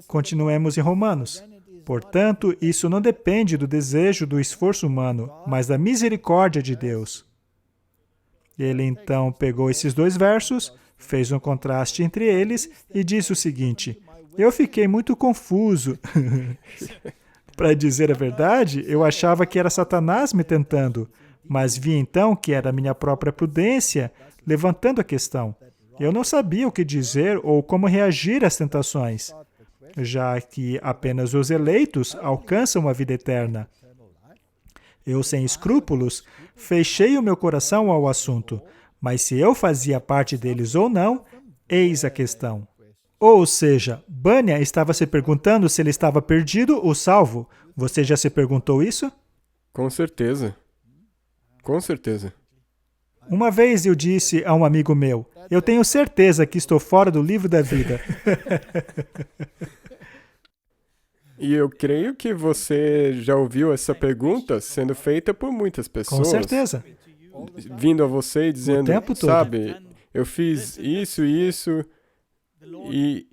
Continuemos em Romanos. Portanto, isso não depende do desejo do esforço humano, mas da misericórdia de Deus. Ele então pegou esses dois versos, fez um contraste entre eles e disse o seguinte, eu fiquei muito confuso. Para dizer a verdade, eu achava que era Satanás me tentando, mas vi então que era minha própria prudência levantando a questão. Eu não sabia o que dizer ou como reagir às tentações, já que apenas os eleitos alcançam a vida eterna. Eu, sem escrúpulos, fechei o meu coração ao assunto, mas se eu fazia parte deles ou não, eis a questão. Ou seja, Banya estava se perguntando se ele estava perdido ou salvo. Você já se perguntou isso? Com certeza. Com certeza. Uma vez eu disse a um amigo meu, eu tenho certeza que estou fora do livro da vida. E eu creio que você já ouviu essa pergunta sendo feita por muitas pessoas. Com certeza. Vindo a você e dizendo, tempo todo. sabe, eu fiz isso e isso, e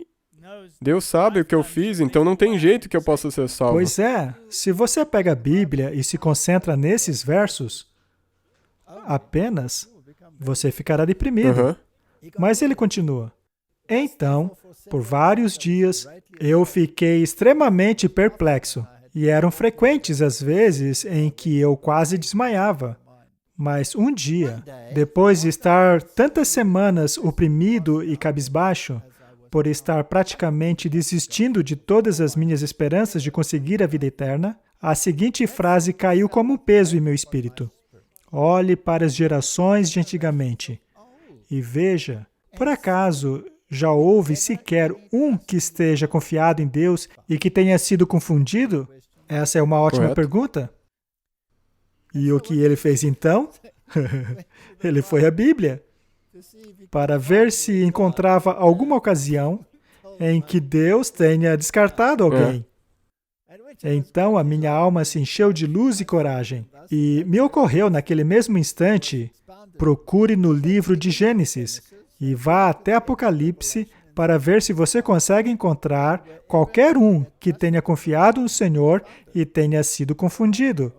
Deus sabe o que eu fiz, então não tem jeito que eu possa ser salvo. Pois é, se você pega a Bíblia e se concentra nesses versos, apenas você ficará deprimido. Aham. Mas ele continua. Então, por vários dias, eu fiquei extremamente perplexo. E eram frequentes as vezes em que eu quase desmaiava. Mas um dia, depois de estar tantas semanas oprimido e cabisbaixo, por estar praticamente desistindo de todas as minhas esperanças de conseguir a vida eterna, a seguinte frase caiu como um peso em meu espírito. Olhe para as gerações de antigamente e veja, por acaso já houve sequer um que esteja confiado em Deus e que tenha sido confundido? Essa é uma ótima Correto. pergunta. E o que ele fez então? Ele foi à Bíblia para ver se encontrava alguma ocasião em que Deus tenha descartado alguém. Então a minha alma se encheu de luz e coragem. E me ocorreu naquele mesmo instante, procure no livro de Gênesis e vá até Apocalipse para ver se você consegue encontrar qualquer um que tenha confiado no Senhor e tenha sido confundido.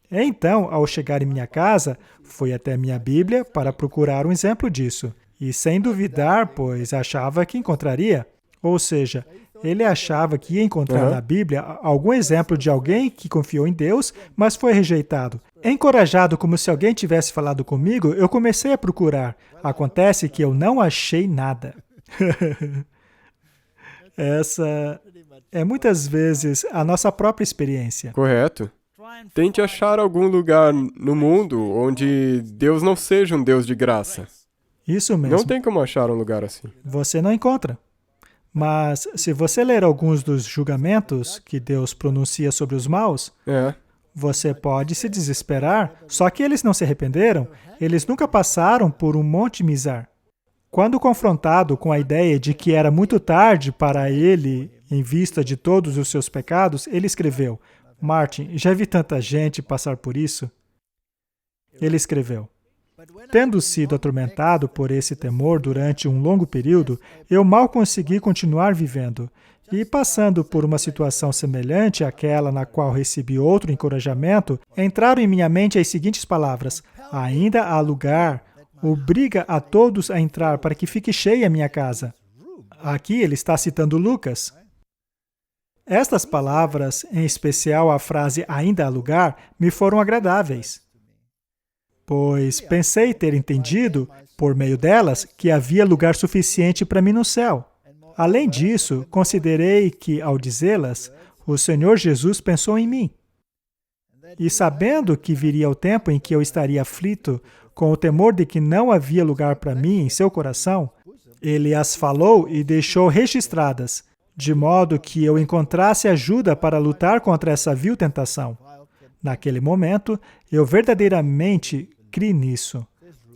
Então, ao chegar em minha casa, fui até a minha Bíblia para procurar um exemplo disso. E sem duvidar, pois achava que encontraria. Ou seja, ele achava que ia encontrar na Bíblia algum exemplo de alguém que confiou em Deus, mas foi rejeitado. Encorajado como se alguém tivesse falado comigo, eu comecei a procurar. Acontece que eu não achei nada. Essa é muitas vezes a nossa própria experiência. Correto. Tente achar algum lugar no mundo onde Deus não seja um Deus de graça. Isso mesmo. Não tem como achar um lugar assim. Você não encontra. Mas se você ler alguns dos julgamentos que Deus pronuncia sobre os maus, você pode se desesperar, só que eles não se arrependeram, eles nunca passaram por um monte Mizar. Quando confrontado com a ideia de que era muito tarde para ele, em vista de todos os seus pecados, ele escreveu, Martin, já vi tanta gente passar por isso. Ele escreveu, tendo sido atormentado por esse temor durante um longo período, eu mal consegui continuar vivendo. E passando por uma situação semelhante àquela na qual recebi outro encorajamento, entraram em minha mente as seguintes palavras, ainda há lugar, obriga a todos a entrar para que fique cheia a minha casa. Aqui ele está citando Lucas. Estas palavras, em especial a frase ainda há lugar, me foram agradáveis. Pois pensei ter entendido, por meio delas, que havia lugar suficiente para mim no céu. Além disso, considerei que, ao dizê-las, o Senhor Jesus pensou em mim. E sabendo que viria o tempo em que eu estaria aflito, com o temor de que não havia lugar para mim em seu coração, ele as falou e deixou registradas, de modo que eu encontrasse ajuda para lutar contra essa vil tentação. Naquele momento, eu verdadeiramente criei nisso.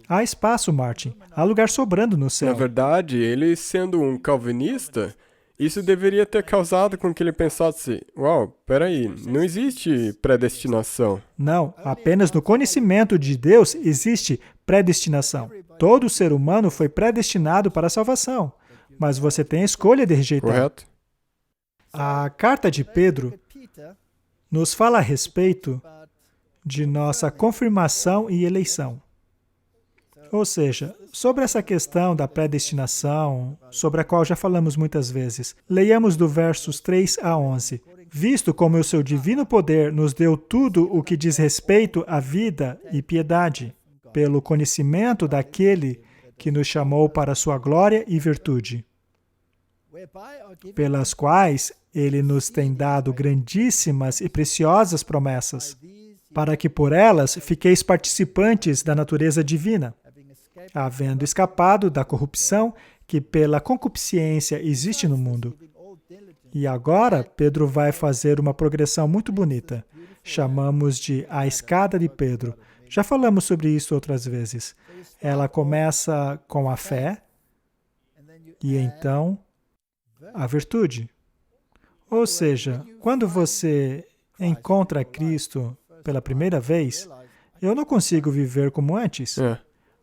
Há espaço, Martin. Há lugar sobrando no céu. Na verdade, ele sendo um calvinista, isso deveria ter causado com que ele pensasse, uau, peraí, não existe predestinação. Não, apenas no conhecimento de Deus existe predestinação. Todo ser humano foi predestinado para a salvação, mas você tem a escolha de rejeitar. Correto? A carta de Pedro nos fala a respeito de nossa confirmação e eleição. Ou seja, sobre essa questão da predestinação, sobre a qual já falamos muitas vezes, leiamos do versos 3 a 11. Visto como o seu divino poder nos deu tudo o que diz respeito à vida e piedade, pelo conhecimento daquele que nos chamou para sua glória e virtude, pelas quais ele nos tem dado grandíssimas e preciosas promessas, para que por elas fiqueis participantes da natureza divina, havendo escapado da corrupção que pela concupiscência existe no mundo. E agora, Pedro vai fazer uma progressão muito bonita. Chamamos de a escada de Pedro. Já falamos sobre isso outras vezes. Ela começa com a fé e então a virtude. Ou seja, quando você encontra Cristo pela primeira vez, eu não consigo viver como antes.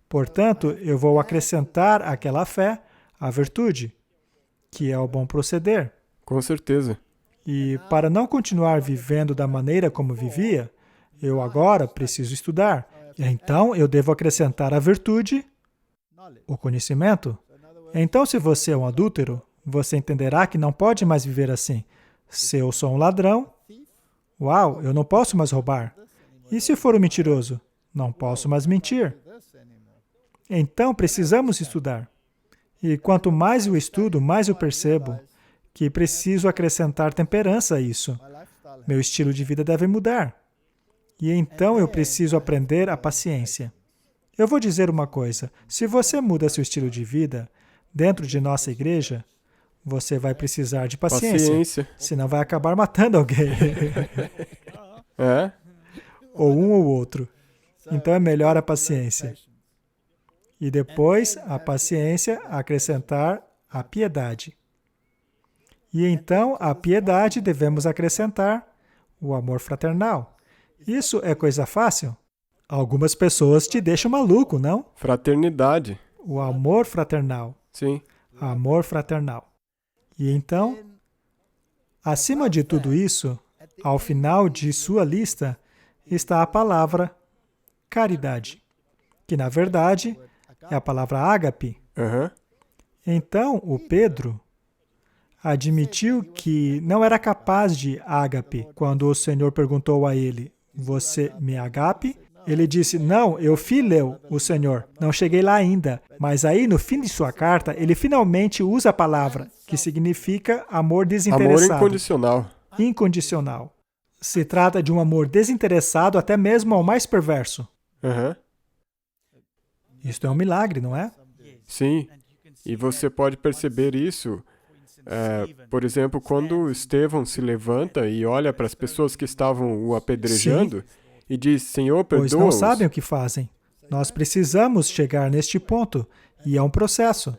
Portanto, eu vou acrescentar àquela fé a virtude, que é o bom proceder. Com certeza. E para não continuar vivendo da maneira como vivia, eu agora preciso estudar. Então, eu devo acrescentar a virtude, o conhecimento. Então, se você é um adúltero, você entenderá que não pode mais viver assim. Se eu sou um ladrão, uau, eu não posso mais roubar. E se for um mentiroso? Não posso mais mentir. Então, precisamos estudar. E quanto mais eu estudo, mais eu percebo que preciso acrescentar temperança a isso. Meu estilo de vida deve mudar. E então eu preciso aprender a paciência. Eu vou dizer uma coisa. Se você muda seu estilo de vida dentro de nossa igreja, você vai precisar de paciência. Senão vai acabar matando alguém. Ou um ou outro. Então é melhor a paciência. E depois, a paciência, acrescentar a piedade. E então, a piedade devemos acrescentar o amor fraternal. Isso é coisa fácil? Algumas pessoas te deixam maluco, não? Fraternidade. O amor fraternal. Sim. Amor fraternal. E então, acima de tudo isso, ao final de sua lista, está a palavra caridade, que na verdade é a palavra ágape. Então, o Pedro admitiu que não era capaz de ágape quando o Senhor perguntou a ele, você me agape? Ele disse, não, eu fileu o Senhor, não cheguei lá ainda. Mas aí, no fim de sua carta, ele finalmente usa a palavra, que significa amor desinteressado. Amor incondicional. Incondicional. Se trata de um amor desinteressado até mesmo ao mais perverso. Isto é um milagre, não é? Sim. E você pode perceber isso, por exemplo, quando Estevão se levanta e olha para as pessoas que estavam o apedrejando e diz, Senhor, perdoa-os. Pois não sabem o que fazem. Nós precisamos chegar neste ponto, e é um processo.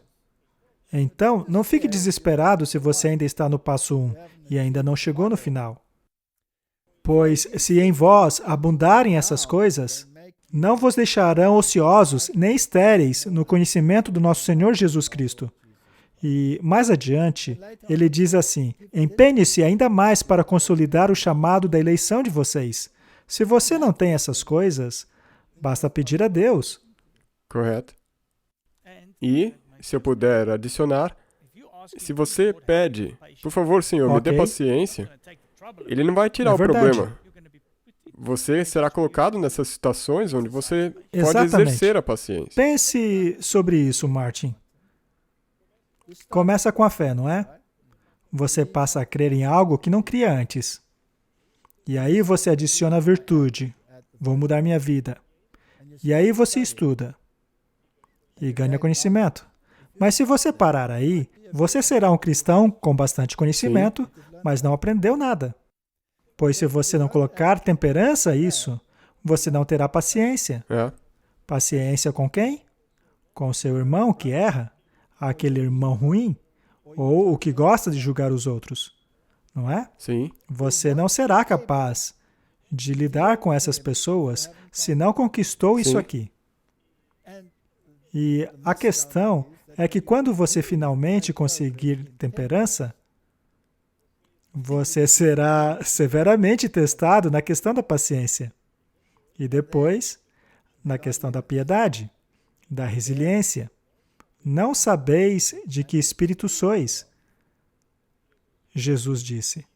Então, não fique desesperado se você ainda está no passo 1 e ainda não chegou no final. Pois, se em vós abundarem essas coisas, não vos deixarão ociosos nem estéreis no conhecimento do nosso Senhor Jesus Cristo. E, mais adiante, ele diz assim, empenhe-se ainda mais para consolidar o chamado da eleição de vocês. Se você não tem essas coisas, basta pedir a Deus. Correto. E, se eu puder adicionar, se você pede, por favor, Senhor, me dê paciência, Ele não vai tirar o problema. Você será colocado nessas situações onde você pode exercer a paciência. Pense sobre isso, Martin. Começa com a fé, não é? Você passa a crer em algo que não cria antes. E aí você adiciona a virtude. Vou mudar minha vida. E aí você estuda. E ganha conhecimento. Mas se você parar aí, você será um cristão com bastante conhecimento, mas não aprendeu nada. Pois se você não colocar temperança a isso, você não terá paciência. Paciência com quem? Com o seu irmão que erra, aquele irmão ruim, ou o que gosta de julgar os outros. Não é? Sim. Você não será capaz de lidar com essas pessoas se não conquistou isso aqui. E a questão é que quando você finalmente conseguir temperança, você será severamente testado na questão da paciência. E depois, na questão da piedade, da resiliência. Não sabeis de que espírito sois, Jesus disse.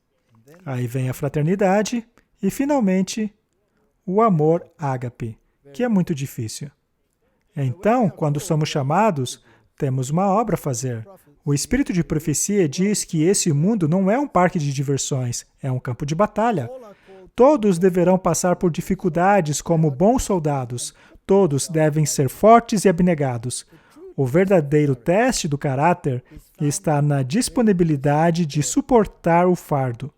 Aí vem a fraternidade e, finalmente, o amor ágape, que é muito difícil. Então, quando somos chamados, temos uma obra a fazer. O espírito de profecia diz que esse mundo não é um parque de diversões, é um campo de batalha. Todos deverão passar por dificuldades como bons soldados. Todos devem ser fortes e abnegados. O verdadeiro teste do caráter está na disponibilidade de suportar o fardo,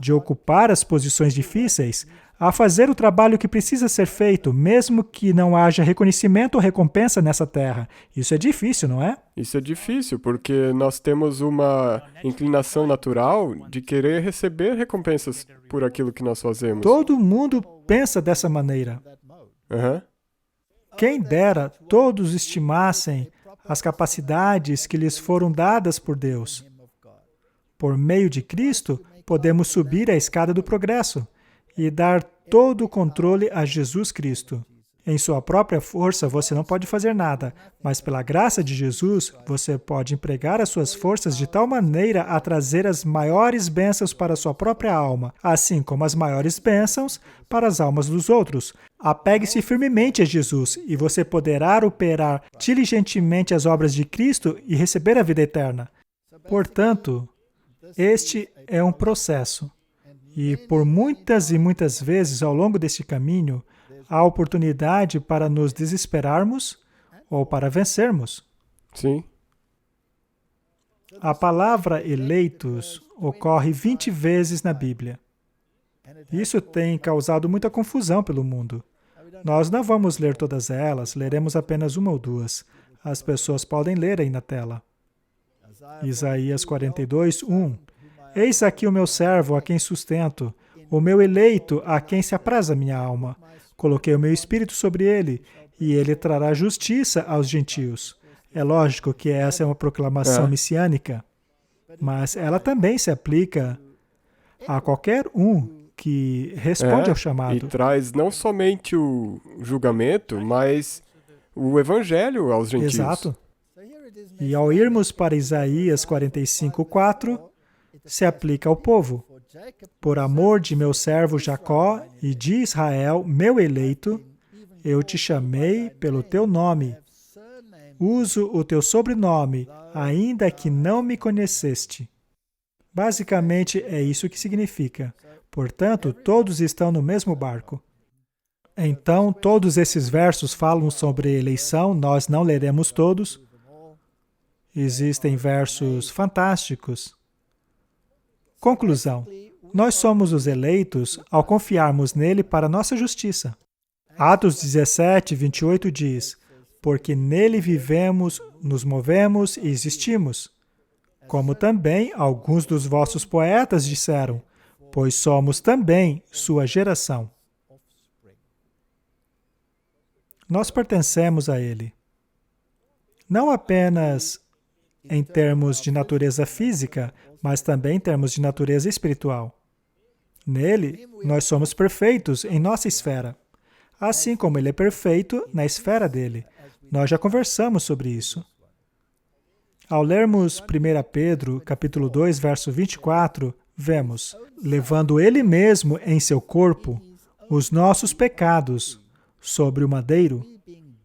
de ocupar as posições difíceis, a fazer o trabalho que precisa ser feito, mesmo que não haja reconhecimento ou recompensa nessa terra. Isso é difícil, não é? Isso é difícil, porque nós temos uma inclinação natural de querer receber recompensas por aquilo que nós fazemos. Todo mundo pensa dessa maneira. Aham. Quem dera todos estimassem as capacidades que lhes foram dadas por Deus. Por meio de Cristo, podemos subir a escada do progresso e dar todo o controle a Jesus Cristo. Em sua própria força, você não pode fazer nada, mas pela graça de Jesus, você pode empregar as suas forças de tal maneira a trazer as maiores bênçãos para a sua própria alma, assim como as maiores bênçãos para as almas dos outros. Apegue-se firmemente a Jesus e você poderá operar diligentemente as obras de Cristo e receber a vida eterna. Portanto, este é um processo. E por muitas e muitas vezes ao longo deste caminho, há oportunidade para nos desesperarmos ou para vencermos. Sim. A palavra eleitos ocorre 20 vezes na Bíblia. Isso tem causado muita confusão pelo mundo. Nós não vamos ler todas elas, leremos apenas uma ou duas. As pessoas podem ler aí na tela. Isaías 42, 1. Eis aqui o meu servo, a quem sustento, o meu eleito, a quem se apraz a minha alma. Coloquei o meu espírito sobre ele, e ele trará justiça aos gentios. É lógico que essa é uma proclamação messiânica, mas ela também se aplica a qualquer um que responde ao chamado. E traz não somente o julgamento, mas o evangelho aos gentios. Exato. E ao irmos para Isaías 45, 4, se aplica ao povo. Por amor de meu servo Jacó e de Israel, meu eleito, eu te chamei pelo teu nome. Uso o teu sobrenome, ainda que não me conheceste. Basicamente, é isso que significa. Portanto, todos estão no mesmo barco. Então, todos esses versos falam sobre eleição, nós não leremos todos. Existem versos fantásticos. Conclusão. Nós somos os eleitos ao confiarmos nele para nossa justiça. Atos 17, 28 diz, porque nele vivemos, nos movemos e existimos. Como também alguns dos vossos poetas disseram, pois somos também sua geração. Nós pertencemos a ele. Não apenas em termos de natureza física, mas também em termos de natureza espiritual. Nele, nós somos perfeitos em nossa esfera, assim como ele é perfeito na esfera dele. Nós já conversamos sobre isso. Ao lermos 1 Pedro, capítulo 2, verso 24, vemos, levando ele mesmo em seu corpo os nossos pecados sobre o madeiro,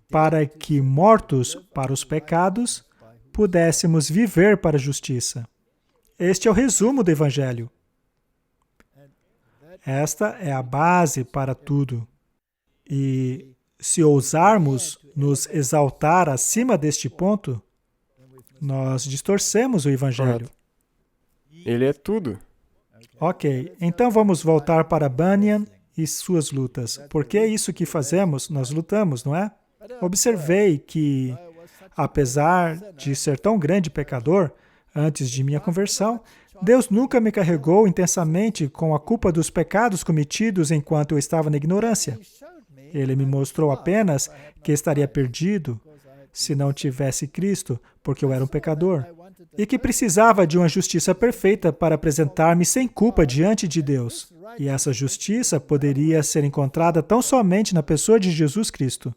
para que, mortos para os pecados, pudéssemos viver para a justiça. Este é o resumo do Evangelho. Esta é a base para tudo. E se ousarmos nos exaltar acima deste ponto, nós distorcemos o Evangelho. Ele é tudo. Ok, então vamos voltar para Bunyan e suas lutas. Porque é isso que fazemos, nós lutamos, não é? Observei que, apesar de ser tão grande pecador, antes de minha conversão, Deus nunca me carregou intensamente com a culpa dos pecados cometidos enquanto eu estava na ignorância. Ele me mostrou apenas que estaria perdido se não tivesse Cristo, porque eu era um pecador, e que precisava de uma justiça perfeita para apresentar-me sem culpa diante de Deus. E essa justiça poderia ser encontrada tão somente na pessoa de Jesus Cristo.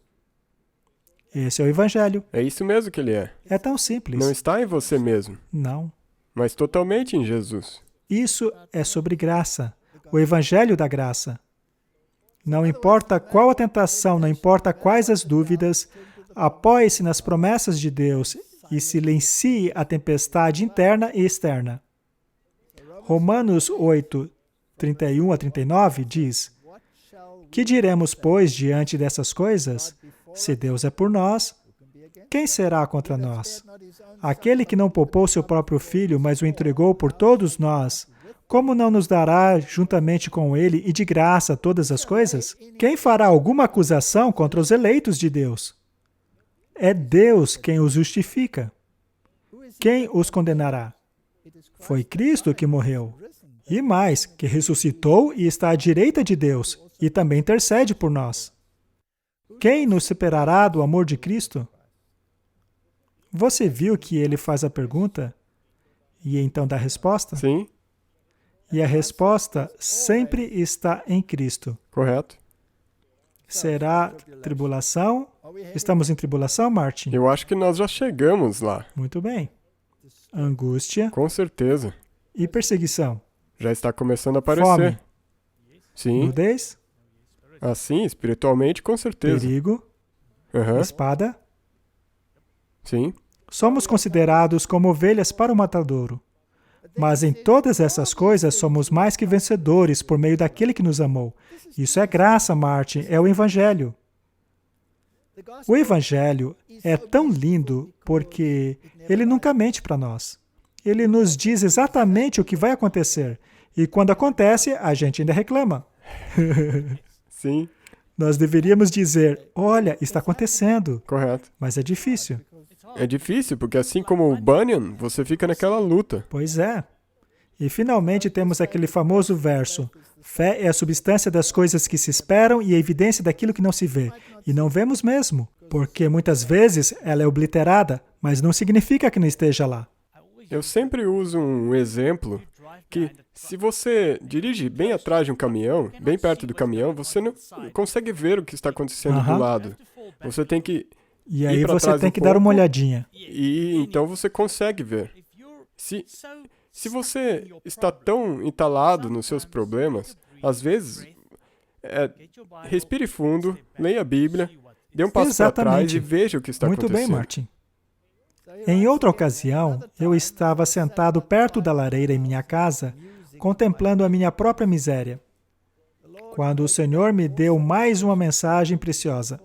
Esse é o Evangelho. É isso mesmo que ele é. É tão simples. Não está em você mesmo, Não. mas totalmente em Jesus. Isso é sobre graça, o Evangelho da graça. Não importa qual a tentação, não importa quais as dúvidas, apoie-se nas promessas de Deus e silencie a tempestade interna e externa. Romanos 8, 31 a 39 diz, que diremos, pois, diante dessas coisas? Se Deus é por nós, quem será contra nós? Aquele que não poupou seu próprio filho, mas o entregou por todos nós, como não nos dará juntamente com ele e de graça todas as coisas? Quem fará alguma acusação contra os eleitos de Deus? É Deus quem os justifica. Quem os condenará? Foi Cristo que morreu. E mais, que ressuscitou e está à direita de Deus, e também intercede por nós. Quem nos separará do amor de Cristo? Você viu que ele faz a pergunta e então dá a resposta? Sim. E a resposta sempre está em Cristo. Correto. Será tribulação? Estamos em tribulação, Martin? Eu acho que nós já chegamos lá. Muito bem. Angústia. Com certeza. E perseguição. Já está começando a aparecer. Fome. Sim. Nudez. Assim, espiritualmente, com certeza. Perigo. Espada. Sim. Somos considerados como ovelhas para o matadouro. Mas em todas essas coisas somos mais que vencedores por meio daquele que nos amou. Isso é graça, Martin, é o Evangelho. O Evangelho é tão lindo porque ele nunca mente para nós. Ele nos diz exatamente o que vai acontecer. E quando acontece, a gente ainda reclama. Sim. Nós deveríamos dizer, olha, está acontecendo. Correto. Mas é difícil. É difícil, porque assim como o Bunyan, você fica naquela luta. Pois é. E finalmente temos aquele famoso verso. Fé é a substância das coisas que se esperam e a evidência daquilo que não se vê. E não vemos mesmo, porque muitas vezes ela é obliterada, mas não significa que não esteja lá. Eu sempre uso um exemplo que, se você dirige bem atrás de um caminhão, bem perto do caminhão, você não consegue ver o que está acontecendo do lado. Você tem que E aí você tem que dar uma olhadinha. E então você consegue ver. Se você está tão entalado nos seus problemas, às vezes, respire fundo, leia a Bíblia, dê um passo para trás e veja o que está acontecendo. Muito bem, Martin. Em outra ocasião, eu estava sentado perto da lareira em minha casa, contemplando a minha própria miséria, quando o Senhor me deu mais uma mensagem preciosa.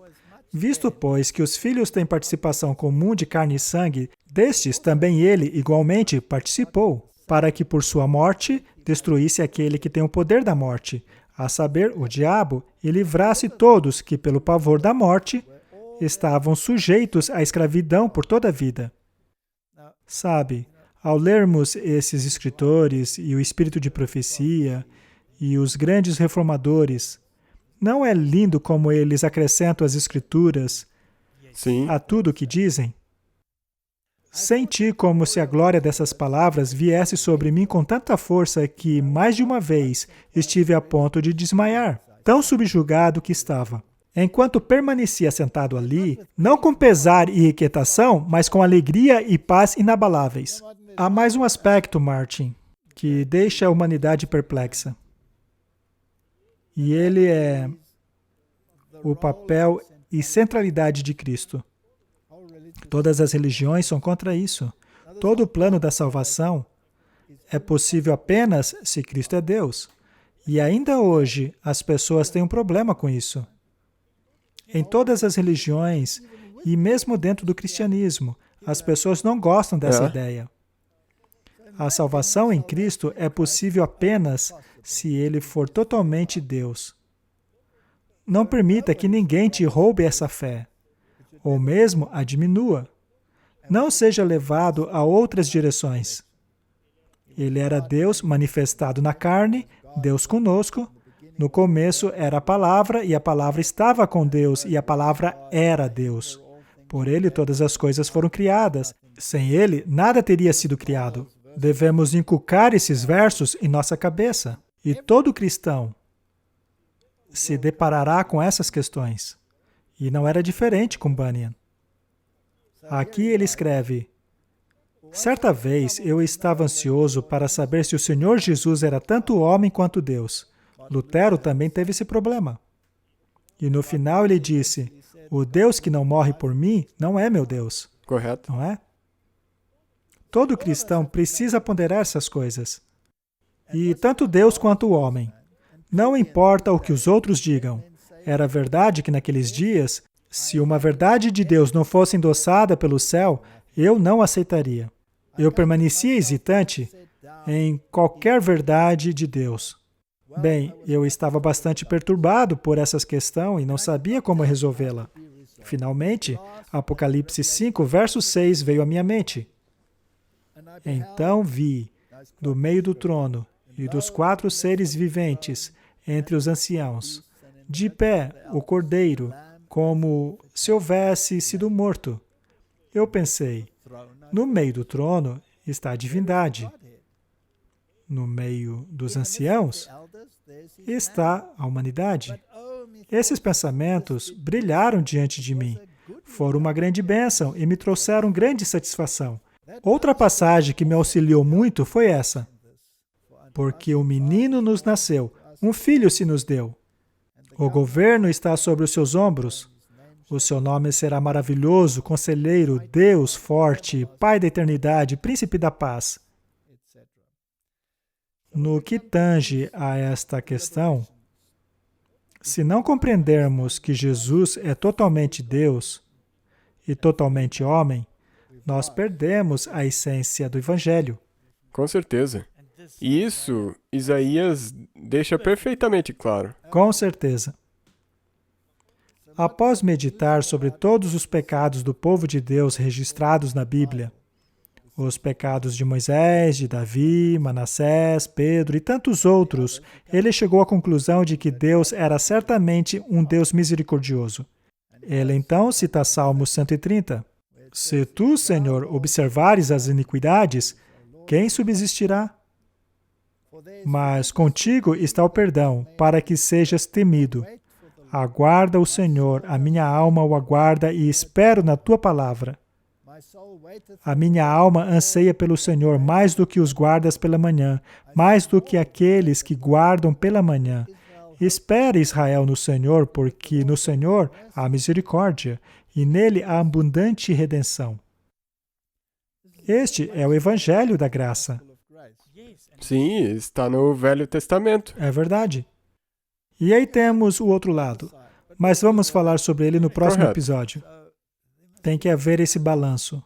Visto, pois, que os filhos têm participação comum de carne e sangue, destes também ele, igualmente, participou, para que por sua morte destruísse aquele que tem o poder da morte, a saber, o diabo, e livrasse todos que, pelo pavor da morte, estavam sujeitos à escravidão por toda a vida. Sabe, ao lermos esses escritores e o espírito de profecia e os grandes reformadores, não é lindo como eles acrescentam as escrituras a tudo o que dizem? Senti como se a glória dessas palavras viesse sobre mim com tanta força que, mais de uma vez, estive a ponto de desmaiar, tão subjugado que estava. Enquanto permanecia sentado ali, não com pesar e inquietação, mas com alegria e paz inabaláveis. Há mais um aspecto, Martin, que deixa a humanidade perplexa. E ele é o papel e centralidade de Cristo. Todas as religiões são contra isso. Todo o plano da salvação é possível apenas se Cristo é Deus. E ainda hoje, as pessoas têm um problema com isso. Em todas as religiões, e mesmo dentro do cristianismo, as pessoas não gostam dessa ideia. A salvação em Cristo é possível apenas se Ele for totalmente Deus. Não permita que ninguém te roube essa fé, ou mesmo a diminua. Não seja levado a outras direções. Ele era Deus manifestado na carne, Deus conosco. No começo era a palavra, e a palavra estava com Deus, e a palavra era Deus. Por Ele todas as coisas foram criadas. Sem Ele, nada teria sido criado. Devemos inculcar esses versos em nossa cabeça. E todo cristão se deparará com essas questões. E não era diferente com Bunyan. Aqui ele escreve: certa vez eu estava ansioso para saber se o Senhor Jesus era tanto homem quanto Deus. Lutero também teve esse problema. E no final ele disse: o Deus que não morre por mim não é meu Deus. Correto. Não é? Todo cristão precisa ponderar essas coisas. E tanto Deus quanto o homem. Não importa o que os outros digam. Era verdade que naqueles dias Se uma verdade de Deus não fosse endossada pelo céu, eu não aceitaria. Eu permanecia hesitante em qualquer verdade de Deus. Bem, eu estava bastante perturbado por essa questão e não sabia como resolvê-la. Finalmente, Apocalipse 5, verso 6 veio à minha mente. Então vi, do meio do trono e dos 4 seres viventes, entre os anciãos, de pé o Cordeiro, como se houvesse sido morto. Eu pensei, no meio do trono está a divindade. No meio dos anciãos está a humanidade. Esses pensamentos brilharam diante de mim. Foram uma grande bênção e me trouxeram grande satisfação. Outra passagem que me auxiliou muito foi essa. Porque o menino nos nasceu, um filho se nos deu. O governo está sobre os seus ombros. O seu nome será maravilhoso, conselheiro, Deus forte, Pai da eternidade, príncipe da paz. No que tange a esta questão, se não compreendermos que Jesus é totalmente Deus e totalmente homem, nós perdemos a essência do Evangelho. Com certeza. E isso, Isaías deixa perfeitamente claro. Com certeza. Após meditar sobre todos os pecados do povo de Deus registrados na Bíblia, os pecados de Moisés, de Davi, Manassés, Pedro e tantos outros, ele chegou à conclusão de que Deus era certamente um Deus misericordioso. Ele então cita Salmo 130. Se tu, Senhor, observares as iniquidades, quem subsistirá? Mas contigo está o perdão, para que sejas temido. Aguarda o Senhor, a minha alma o aguarda e espero na tua palavra. A minha alma anseia pelo Senhor mais do que os guardas pela manhã, mais do que aqueles que guardam pela manhã. Espere, Israel, no Senhor, porque no Senhor há misericórdia, e nele há abundante redenção. Este é o Evangelho da graça. Sim, está no Velho Testamento. É verdade. E aí temos o outro lado, mas vamos falar sobre ele no próximo episódio. Tem que haver esse balanço.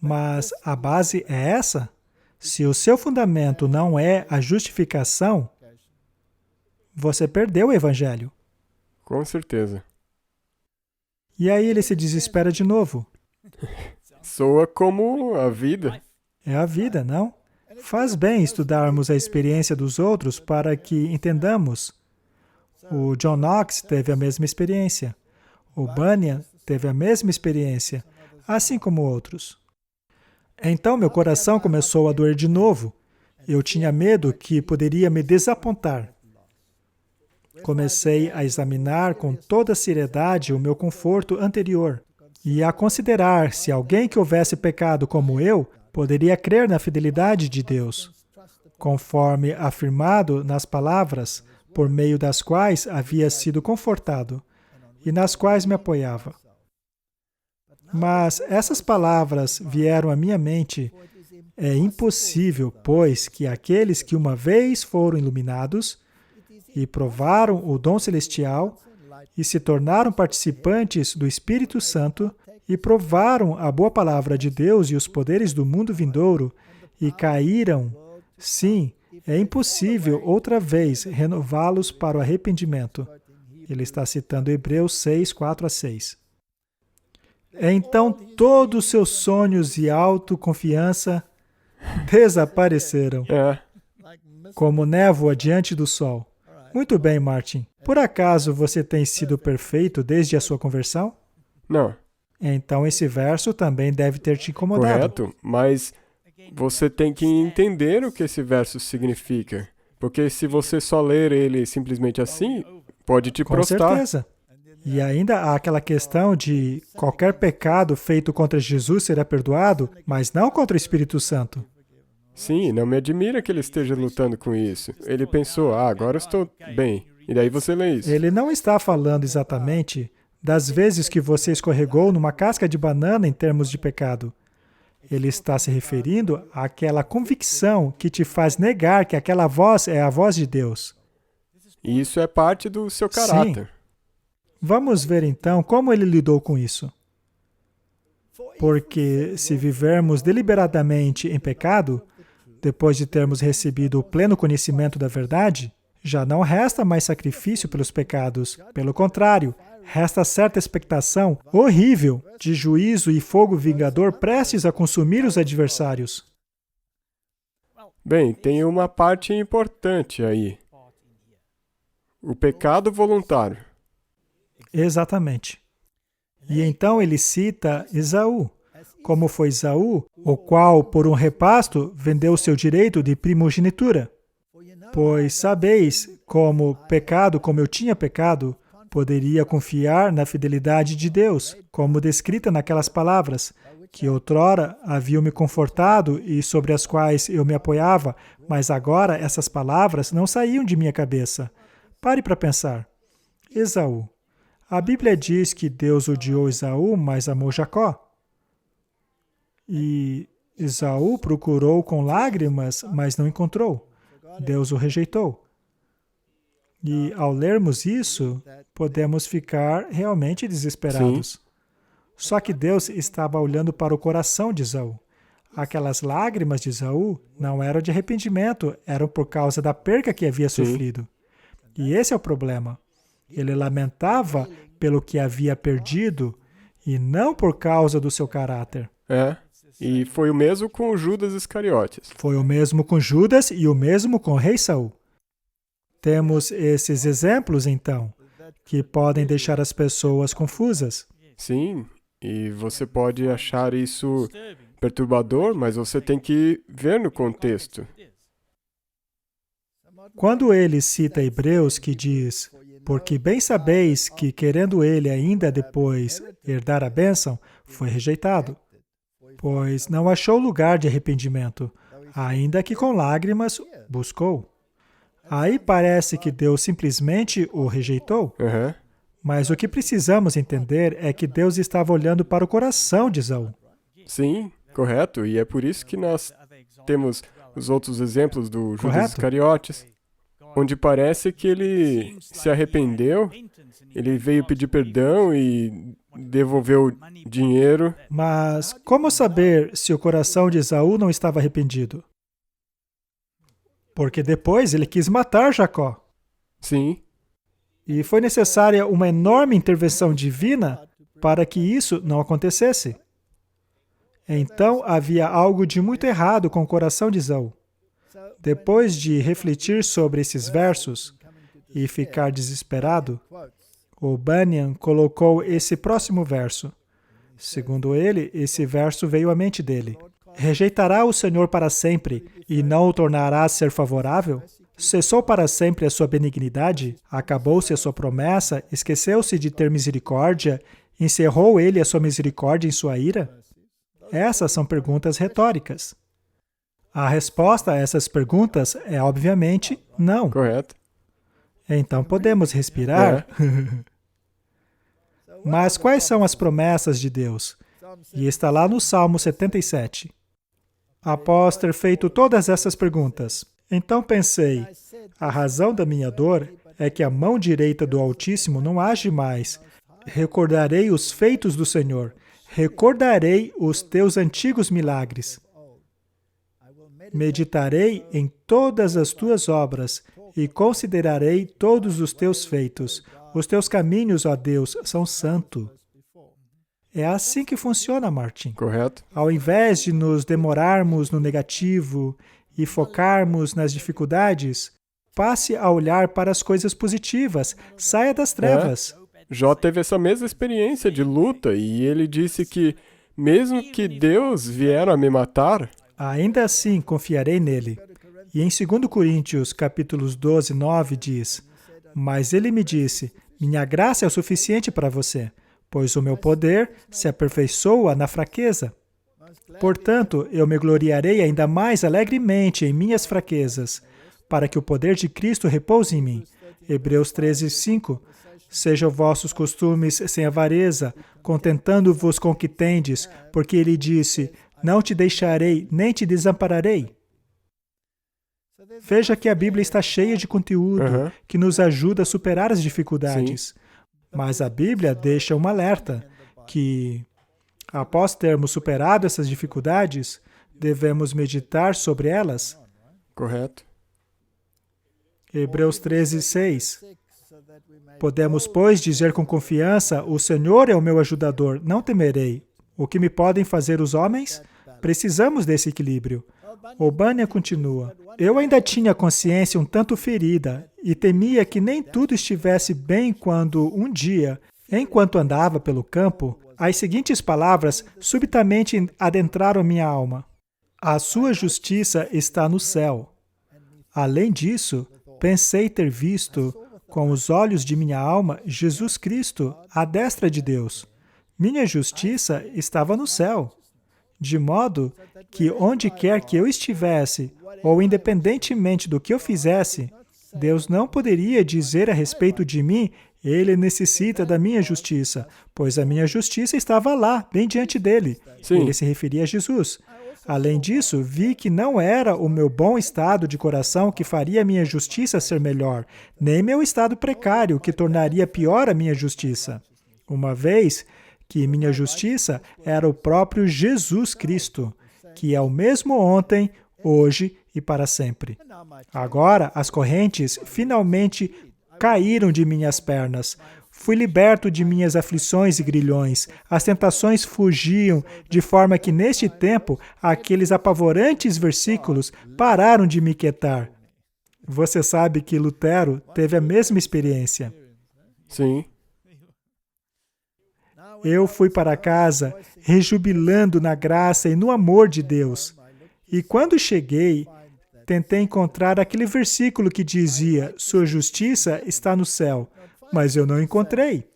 Mas a base é essa? Se o seu fundamento não é a justificação, você perdeu o Evangelho. Com certeza. E aí ele se desespera de novo. Soa como a vida. É a vida, não? Faz bem estudarmos a experiência dos outros para que entendamos. O John Knox teve a mesma experiência. O Bunyan teve a mesma experiência, assim como outros. Então meu coração começou a doer de novo. Eu tinha medo que poderia me desapontar. Comecei a examinar com toda seriedade o meu conforto anterior e a considerar se alguém que houvesse pecado como eu poderia crer na fidelidade de Deus, conforme afirmado nas palavras por meio das quais havia sido confortado e nas quais me apoiava. Mas essas palavras vieram à minha mente. É impossível, pois, que aqueles que uma vez foram iluminados e provaram o dom celestial e se tornaram participantes do Espírito Santo e provaram a boa palavra de Deus e os poderes do mundo vindouro e caíram, sim, é impossível outra vez renová-los para o arrependimento. Ele está citando Hebreus 6, 4 a 6. Então todos os seus sonhos e autoconfiança desapareceram, como névoa diante do sol. Muito bem, Martin. Por acaso você tem sido perfeito desde a sua conversão? Não. Então esse verso também deve ter te incomodado. Correto, mas você tem que entender o que esse verso significa. Porque se você só ler ele simplesmente assim, pode te prostar. Com certeza. E ainda há aquela questão de qualquer pecado feito contra Jesus será perdoado, mas não contra o Espírito Santo. Sim, não me admira que ele esteja lutando com isso. Ele pensou, agora estou bem. E daí você lê isso. Ele não está falando exatamente das vezes que você escorregou numa casca de banana em termos de pecado. Ele está se referindo àquela convicção que te faz negar que aquela voz é a voz de Deus. E isso é parte do seu caráter. Sim. Vamos ver então como ele lidou com isso. Porque se vivermos deliberadamente em pecado, depois de termos recebido o pleno conhecimento da verdade, já não resta mais sacrifício pelos pecados. Pelo contrário, resta certa expectação horrível de juízo e fogo vingador prestes a consumir os adversários. Bem, tem uma parte importante aí. O pecado voluntário. Exatamente. E então ele cita Esaú. Como foi Esaú, o qual, por um repasto, vendeu seu direito de primogenitura. Pois sabeis como eu tinha pecado, poderia confiar na fidelidade de Deus, como descrita naquelas palavras, que outrora haviam me confortado e sobre as quais eu me apoiava, mas agora essas palavras não saíam de minha cabeça. Pare para pensar. Esaú. A Bíblia diz que Deus odiou Esaú, mas amou Jacó. E Esaú procurou com lágrimas, mas não encontrou. Deus o rejeitou. E ao lermos isso, podemos ficar realmente desesperados. Sim. Só que Deus estava olhando para o coração de Esaú. Aquelas lágrimas de Esaú não eram de arrependimento, eram por causa da perca que havia sofrido. E esse é o problema. Ele lamentava pelo que havia perdido e não por causa do seu caráter. E foi o mesmo com Judas Iscariotes. Foi o mesmo com Judas e o mesmo com o rei Saul. Temos esses exemplos, então, que podem deixar as pessoas confusas. Sim, e você pode achar isso perturbador, mas você tem que ver no contexto. Quando ele cita Hebreus, que diz, porque bem sabeis que, querendo ele ainda depois herdar a bênção, foi rejeitado, pois não achou lugar de arrependimento, ainda que com lágrimas buscou. Aí parece que Deus simplesmente o rejeitou. Mas o que precisamos entender é que Deus estava olhando para o coração de Esaú. Sim, correto. E é por isso que nós temos os outros exemplos do Judas Correto. Iscariotes, onde parece que ele se arrependeu, ele veio pedir perdão e devolveu dinheiro. Mas como saber se o coração de Esaú não estava arrependido? Porque depois ele quis matar Jacó. Sim, E foi necessária uma enorme intervenção divina para que isso não acontecesse. Então havia algo de muito errado com o coração de Esaú. Depois de refletir sobre esses versos e ficar desesperado, o Bunyan colocou esse próximo verso. Segundo ele, esse verso veio à mente dele. Rejeitará o Senhor para sempre e não o tornará a ser favorável? Cessou para sempre a sua benignidade? Acabou-se a sua promessa? Esqueceu-se de ter misericórdia? Encerrou ele a sua misericórdia em sua ira? Essas são perguntas retóricas. A resposta a essas perguntas é, obviamente, não. correto. Então podemos respirar. Mas quais são as promessas de Deus? E está lá no Salmo 77. Após ter feito todas essas perguntas, então pensei, a razão da minha dor é que a mão direita do Altíssimo não age mais. Recordarei os feitos do Senhor, recordarei os teus antigos milagres. Meditarei em todas as tuas obras e considerarei todos os teus feitos. Os teus caminhos, ó Deus, são santos. É assim que funciona, Martin. Correto. Ao invés de nos demorarmos no negativo e focarmos nas dificuldades, passe a olhar para as coisas positivas. Saia das trevas. Jó teve essa mesma experiência de luta e ele disse que, mesmo que Deus vier a me matar, ainda assim confiarei nele. E em 2 Coríntios, capítulos 12, 9, diz, mas ele me disse, minha graça é o suficiente para você, pois o meu poder se aperfeiçoa na fraqueza. Portanto, eu me gloriarei ainda mais alegremente em minhas fraquezas, para que o poder de Cristo repouse em mim. Hebreus 13, 5. Sejam vossos costumes sem avareza, contentando-vos com o que tendes, porque ele disse, não te deixarei, nem te desampararei. Veja que a Bíblia está cheia de conteúdo que nos ajuda a superar as dificuldades. sim. Mas a Bíblia deixa um alerta que, após termos superado essas dificuldades, devemos meditar sobre elas. Correto. Hebreus 13:6. Podemos, pois, dizer com confiança: o Senhor é o meu ajudador, não temerei. O que me podem fazer os homens? Precisamos desse equilíbrio. O'Banion continua: eu ainda tinha a consciência um tanto ferida e temia que nem tudo estivesse bem quando, um dia, enquanto andava pelo campo, as seguintes palavras subitamente adentraram minha alma: a sua justiça está no céu. Além disso, pensei ter visto, com os olhos de minha alma, Jesus Cristo, à destra de Deus. Minha justiça estava no céu. De modo que, onde quer que eu estivesse, ou independentemente do que eu fizesse, Deus não poderia dizer a respeito de mim: ele necessita da minha justiça, pois a minha justiça estava lá, bem diante dele. Sim. Ele se referia a Jesus. Além disso, vi que não era o meu bom estado de coração que faria a minha justiça ser melhor, nem meu estado precário que tornaria pior a minha justiça. Uma vez que minha justiça era o próprio Jesus Cristo, que é o mesmo ontem, hoje e para sempre. Agora, as correntes finalmente caíram de minhas pernas. Fui liberto de minhas aflições e grilhões. As tentações fugiam, de forma que, neste tempo, aqueles apavorantes versículos pararam de me quietar. Você sabe que Lutero teve a mesma experiência. Sim. Eu fui para casa rejubilando na graça e no amor de Deus. E quando cheguei, tentei encontrar aquele versículo que dizia: sua justiça está no céu, mas eu não encontrei.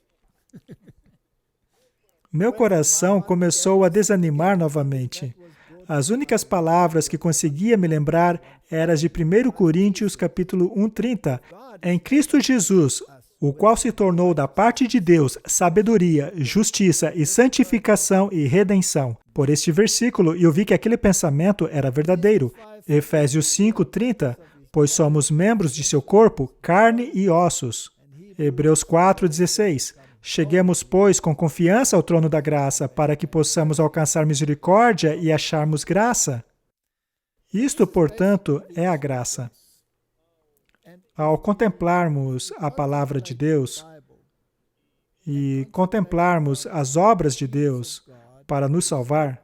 Meu coração começou a desanimar novamente. As únicas palavras que conseguia me lembrar eram as de 1 Coríntios capítulo 1:30. Em Cristo Jesus, o qual se tornou da parte de Deus sabedoria, justiça e santificação e redenção. Por este versículo, eu vi que aquele pensamento era verdadeiro. Efésios 5:30, pois somos membros de seu corpo, carne e ossos. Hebreus 4:16, cheguemos, pois, com confiança ao trono da graça, para que possamos alcançar misericórdia e acharmos graça. Isto, portanto, é a graça. Ao contemplarmos a palavra de Deus e contemplarmos as obras de Deus para nos salvar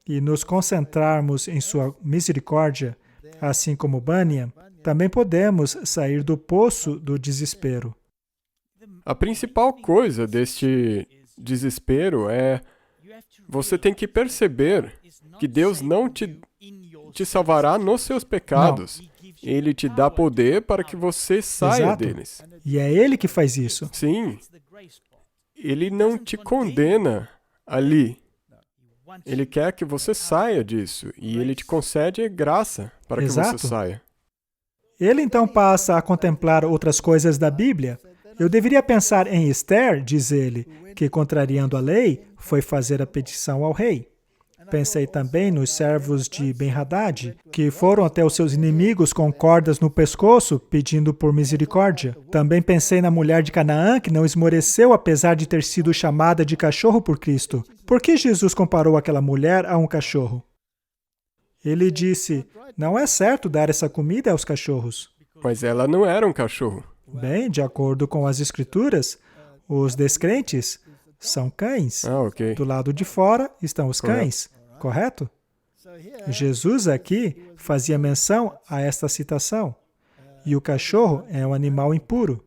e nos concentrarmos em sua misericórdia, assim como O'Banion, também podemos sair do poço do desespero. A principal coisa deste desespero é você tem que perceber que Deus não te salvará nos seus pecados. Não. Ele te dá poder para que você saia Exato. deles. E é Ele que faz isso. Sim. Ele não te condena ali. Ele quer que você saia disso. E Ele te concede graça para que Exato. você saia. Ele então passa a contemplar outras coisas da Bíblia. Eu deveria pensar em Esther, diz ele, que, contrariando a lei, foi fazer a petição ao rei. Pensei também nos servos de Ben-Hadad, que foram até os seus inimigos com cordas no pescoço, pedindo por misericórdia. Também pensei na mulher de Canaã, que não esmoreceu apesar de ter sido chamada de cachorro por Cristo. Por que Jesus comparou aquela mulher a um cachorro? Ele disse: não é certo dar essa comida aos cachorros. Mas ela não era um cachorro. Bem, de acordo com as Escrituras, os descrentes são cães. Ok. Do lado de fora estão os cães, correto? Jesus aqui fazia menção a esta citação. E o cachorro é um animal impuro.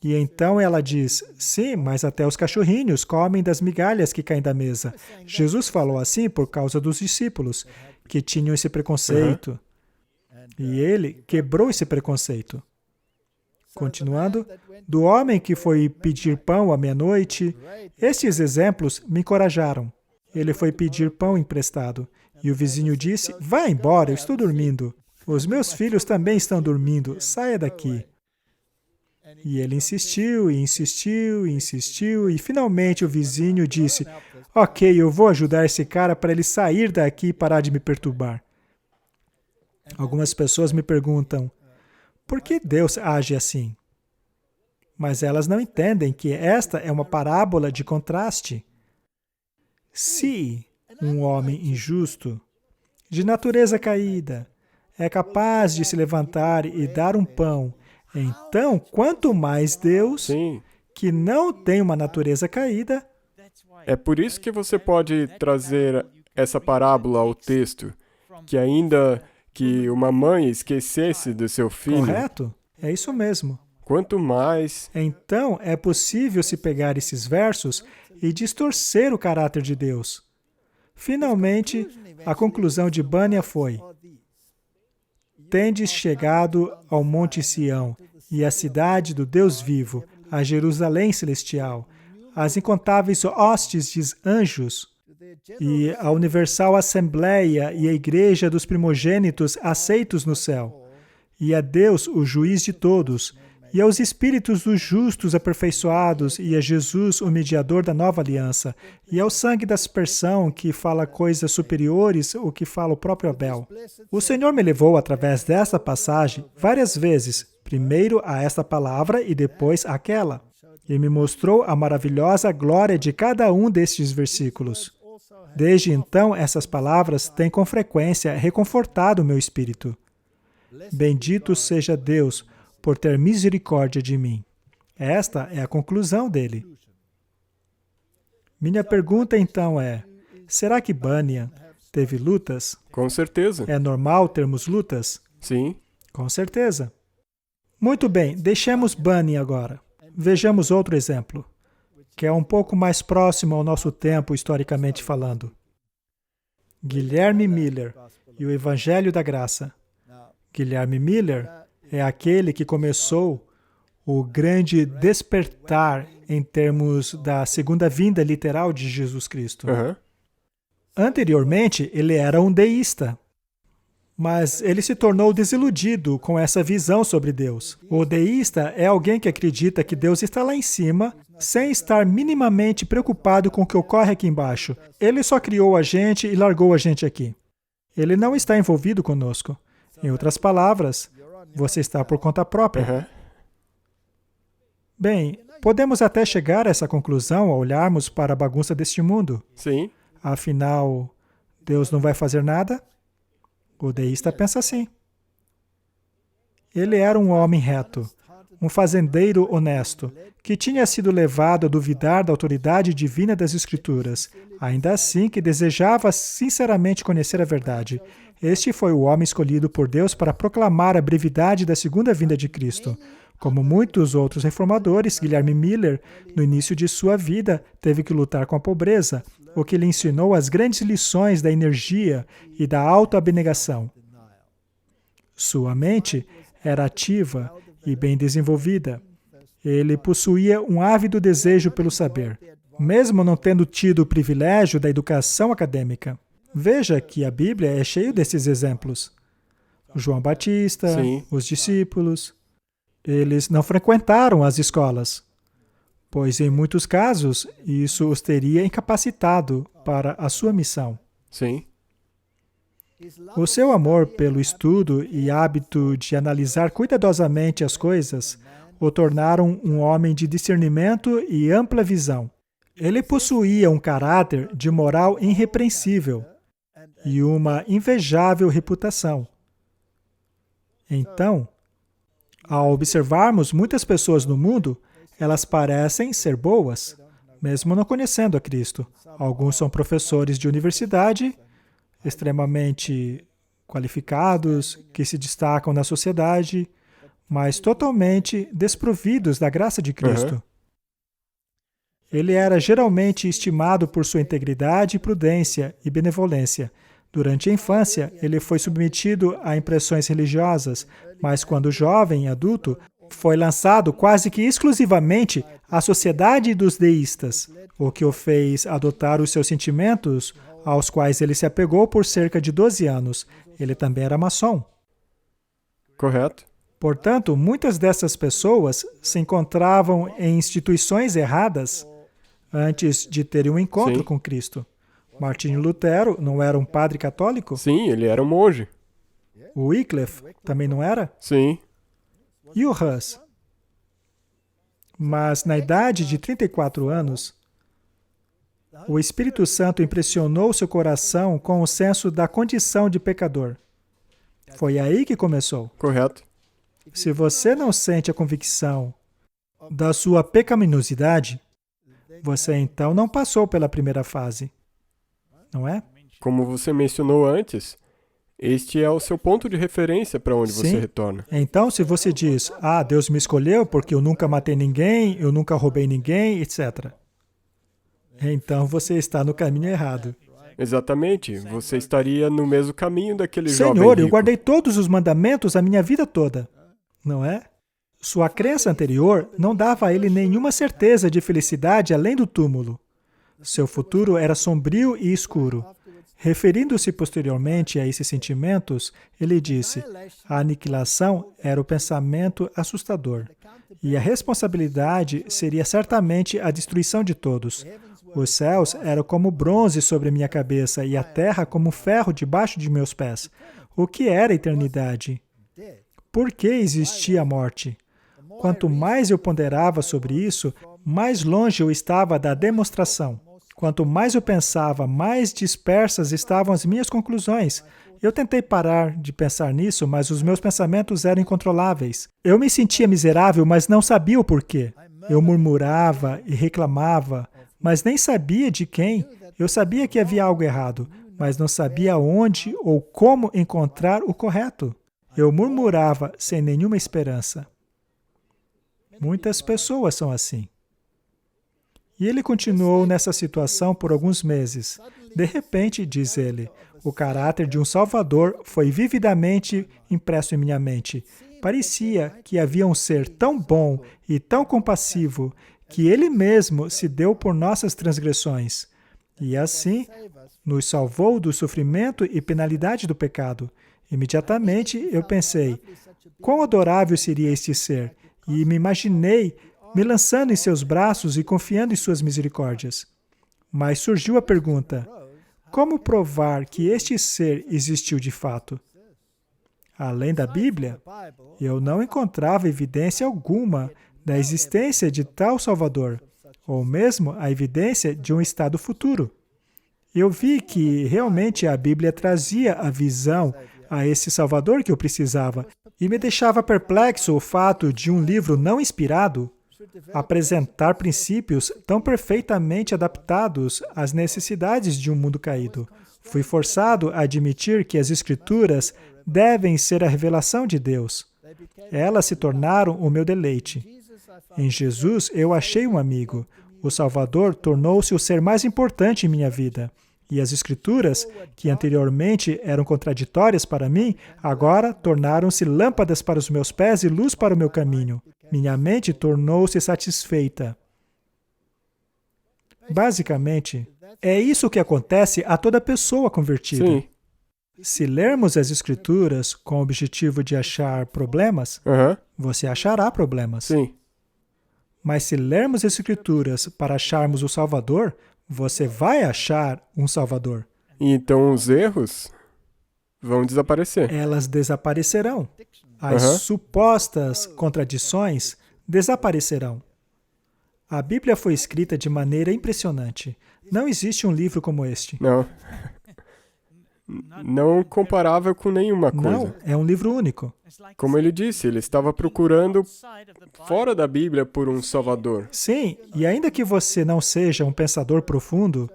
E então ela diz: sim, mas até os cachorrinhos comem das migalhas que caem da mesa. Jesus falou assim por causa dos discípulos, que tinham esse preconceito. E ele quebrou esse preconceito. Continuando, do homem que foi pedir pão à meia-noite, estes exemplos me encorajaram. Ele foi pedir pão emprestado. E o vizinho disse: vá embora, eu estou dormindo. Os meus filhos também estão dormindo, saia daqui. E ele insistiu, e insistiu, e insistiu, e finalmente o vizinho disse: ok, eu vou ajudar esse cara para ele sair daqui e parar de me perturbar. Algumas pessoas me perguntam: por que Deus age assim? mas elas não entendem que esta é uma parábola de contraste. Se um homem injusto, de natureza caída, é capaz de se levantar e dar um pão, então, quanto mais Deus, Sim. que não tem uma natureza caída, É por isso que você pode trazer essa parábola ao texto, que ainda que uma mãe esquecesse do seu filho, correto? É isso mesmo. quanto mais... Então, é possível se pegar esses versos e distorcer o caráter de Deus. Finalmente, a conclusão de Bunyan foi: tendes chegado ao Monte Sião e à cidade do Deus vivo, a Jerusalém celestial, as incontáveis hostes de anjos e a universal assembleia e a igreja dos primogênitos aceitos no céu, e a Deus, o juiz de todos, e aos espíritos dos justos aperfeiçoados, e a Jesus, o mediador da nova aliança, e ao sangue da aspersão, que fala coisas superiores, o que fala o próprio Abel. O Senhor me levou, através desta passagem, várias vezes, primeiro a esta palavra e depois àquela, e me mostrou a maravilhosa glória de cada um destes versículos. Desde então, essas palavras têm com frequência reconfortado o meu espírito. Bendito seja Deus por ter misericórdia de mim. Esta é a conclusão dele. Minha pergunta então é: será que Bunyan teve lutas? Com certeza. É normal termos lutas? Sim. Com certeza. Muito bem, deixemos Bunyan agora. Vejamos outro exemplo, que é um pouco mais próximo ao nosso tempo, historicamente falando. Guilherme Miller e o Evangelho da Graça. Guilherme Miller é aquele que começou o grande despertar em termos da segunda vinda literal de Jesus Cristo. Uhum. Anteriormente, ele era um deísta, mas ele se tornou desiludido com essa visão sobre Deus. O deísta é alguém que acredita que Deus está lá em cima, sem estar minimamente preocupado com o que ocorre aqui embaixo. Ele só criou a gente e largou a gente aqui. Ele não está envolvido conosco. Em outras palavras, você está por conta própria. Uhum. Bem, podemos até chegar a essa conclusão ao olharmos para a bagunça deste mundo. Sim. Afinal, Deus não vai fazer nada? O deísta pensa assim. Ele era um homem reto, um fazendeiro honesto, que tinha sido levado a duvidar da autoridade divina das Escrituras, ainda assim que desejava sinceramente conhecer a verdade. Este foi o homem escolhido por Deus para proclamar a brevidade da segunda vinda de Cristo. Como muitos outros reformadores, Guilherme Miller, no início de sua vida, teve que lutar com a pobreza, o que lhe ensinou as grandes lições da energia e da autoabnegação. Sua mente era ativa e bem desenvolvida. Ele possuía um ávido desejo pelo saber, mesmo não tendo tido o privilégio da educação acadêmica. Veja que a Bíblia é cheia desses exemplos. João Batista, Sim. os discípulos, eles não frequentaram as escolas, pois em muitos casos isso os teria incapacitado para a sua missão. Sim. O seu amor pelo estudo e hábito de analisar cuidadosamente as coisas o tornaram um homem de discernimento e ampla visão. Ele possuía um caráter de moral irrepreensível e uma invejável reputação. Então, ao observarmos muitas pessoas no mundo, elas parecem ser boas, mesmo não conhecendo a Cristo. Alguns são professores de universidade, extremamente qualificados, que se destacam na sociedade, mas totalmente desprovidos da graça de Cristo. Uhum. Ele era geralmente estimado por sua integridade, prudência e benevolência. Durante a infância, ele foi submetido a impressões religiosas, mas quando jovem e adulto, foi lançado quase que exclusivamente à sociedade dos deístas, o que o fez adotar os seus sentimentos, aos quais ele se apegou por cerca de 12 anos. Ele também era maçom. Correto. Portanto, muitas dessas pessoas se encontravam em instituições erradas antes de terem um encontro Sim. com Cristo. Martinho Lutero não era um padre católico? Sim, ele era um monge. O Wycliffe também não era? Sim. E o Hus? Mas na idade de 34 anos, o Espírito Santo impressionou seu coração com o senso da condição de pecador. Foi aí que começou. Correto. Se você não sente a convicção da sua pecaminosidade, você então não passou pela primeira fase, não é? Como você mencionou antes, este é o seu ponto de referência para onde você Sim. retorna. Então, se você diz, Deus me escolheu porque eu nunca matei ninguém, eu nunca roubei ninguém, etc. Então, você está no caminho errado. Exatamente. Você estaria no mesmo caminho daquele jovem Senhor, eu rico. guardei todos os mandamentos a minha vida toda, não é? Sua crença anterior não dava a ele nenhuma certeza de felicidade além do túmulo. Seu futuro era sombrio e escuro. Referindo-se posteriormente a esses sentimentos, ele disse, a aniquilação era o pensamento assustador, e a responsabilidade seria certamente a destruição de todos. Os céus eram como bronze sobre minha cabeça e a terra como ferro debaixo de meus pés. O que era a eternidade? Por que existia a morte? Quanto mais eu ponderava sobre isso, mais longe eu estava da demonstração. Quanto mais eu pensava, mais dispersas estavam as minhas conclusões. Eu tentei parar de pensar nisso, mas os meus pensamentos eram incontroláveis. Eu me sentia miserável, mas não sabia o porquê. Eu murmurava e reclamava, mas nem sabia de quem. Eu sabia que havia algo errado, mas não sabia onde ou como encontrar o correto. Eu murmurava sem nenhuma esperança. Muitas pessoas são assim. E ele continuou nessa situação por alguns meses. De repente, diz ele, o caráter de um Salvador foi vividamente impresso em minha mente. Parecia que havia um ser tão bom e tão compassivo que ele mesmo se deu por nossas transgressões. E assim, nos salvou do sofrimento e penalidade do pecado. Imediatamente eu pensei, quão adorável seria este ser? E me imaginei me lançando em seus braços e confiando em suas misericórdias. Mas surgiu a pergunta, como provar que este ser existiu de fato? Além da Bíblia, eu não encontrava evidência alguma da existência de tal Salvador, ou mesmo a evidência de um estado futuro. Eu vi que realmente a Bíblia trazia a visão a esse Salvador que eu precisava, e me deixava perplexo o fato de um livro não inspirado apresentar princípios tão perfeitamente adaptados às necessidades de um mundo caído. Fui forçado a admitir que as Escrituras devem ser a revelação de Deus. Elas se tornaram o meu deleite. Em Jesus, eu achei um amigo. O Salvador tornou-se o ser mais importante em minha vida. E as Escrituras, que anteriormente eram contraditórias para mim, agora tornaram-se lâmpadas para os meus pés e luz para o meu caminho. Minha mente tornou-se satisfeita. Basicamente, é isso que acontece a toda pessoa convertida. Sim. Se lermos as Escrituras com o objetivo de achar problemas, você achará problemas. Sim. Mas se lermos as Escrituras para acharmos o Salvador, você vai achar um Salvador. Então os erros vão desaparecer. Elas desaparecerão. As supostas contradições desaparecerão. A Bíblia foi escrita de maneira impressionante. Não existe um livro como este. Não. Não comparável com nenhuma coisa. Não, é um livro único. Como ele disse, ele estava procurando fora da Bíblia por um Salvador. Sim, e ainda que você não seja um pensador profundo,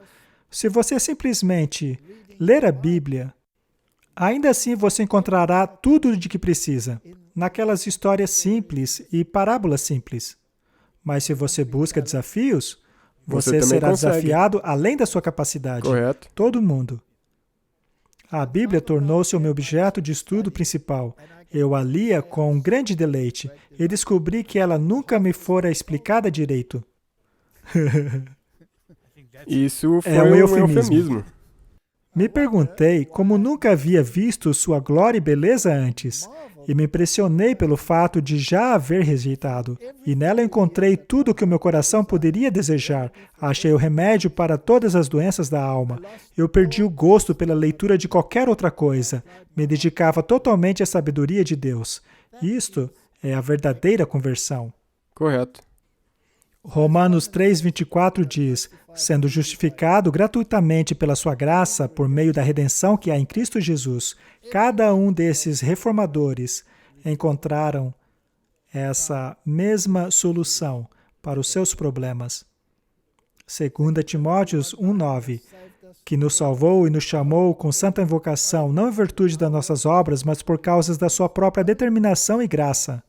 se você simplesmente ler a Bíblia, ainda assim você encontrará tudo de que precisa, naquelas histórias simples e parábolas simples. Mas se você busca desafios, você será desafiado além da sua capacidade. Correto. Todo mundo. A Bíblia tornou-se o meu objeto de estudo principal. Eu a lia com um grande deleite e descobri que ela nunca me fora explicada direito. Isso foi um um eufemismo. eufemismo. Me perguntei como nunca havia visto sua glória e beleza antes, e me impressionei pelo fato de já haver rejeitado. E nela encontrei tudo o que o meu coração poderia desejar. Achei o remédio para todas as doenças da alma. Eu perdi o gosto pela leitura de qualquer outra coisa. Me dedicava totalmente à sabedoria de Deus. Isto é a verdadeira conversão. Correto. Romanos 3:24 diz: sendo justificado gratuitamente pela sua graça, por meio da redenção que há em Cristo Jesus, cada um desses reformadores encontraram essa mesma solução para os seus problemas. 2 Timóteo 1:9, que nos salvou e nos chamou com santa invocação, não em virtude das nossas obras, mas por causa da sua própria determinação e graça.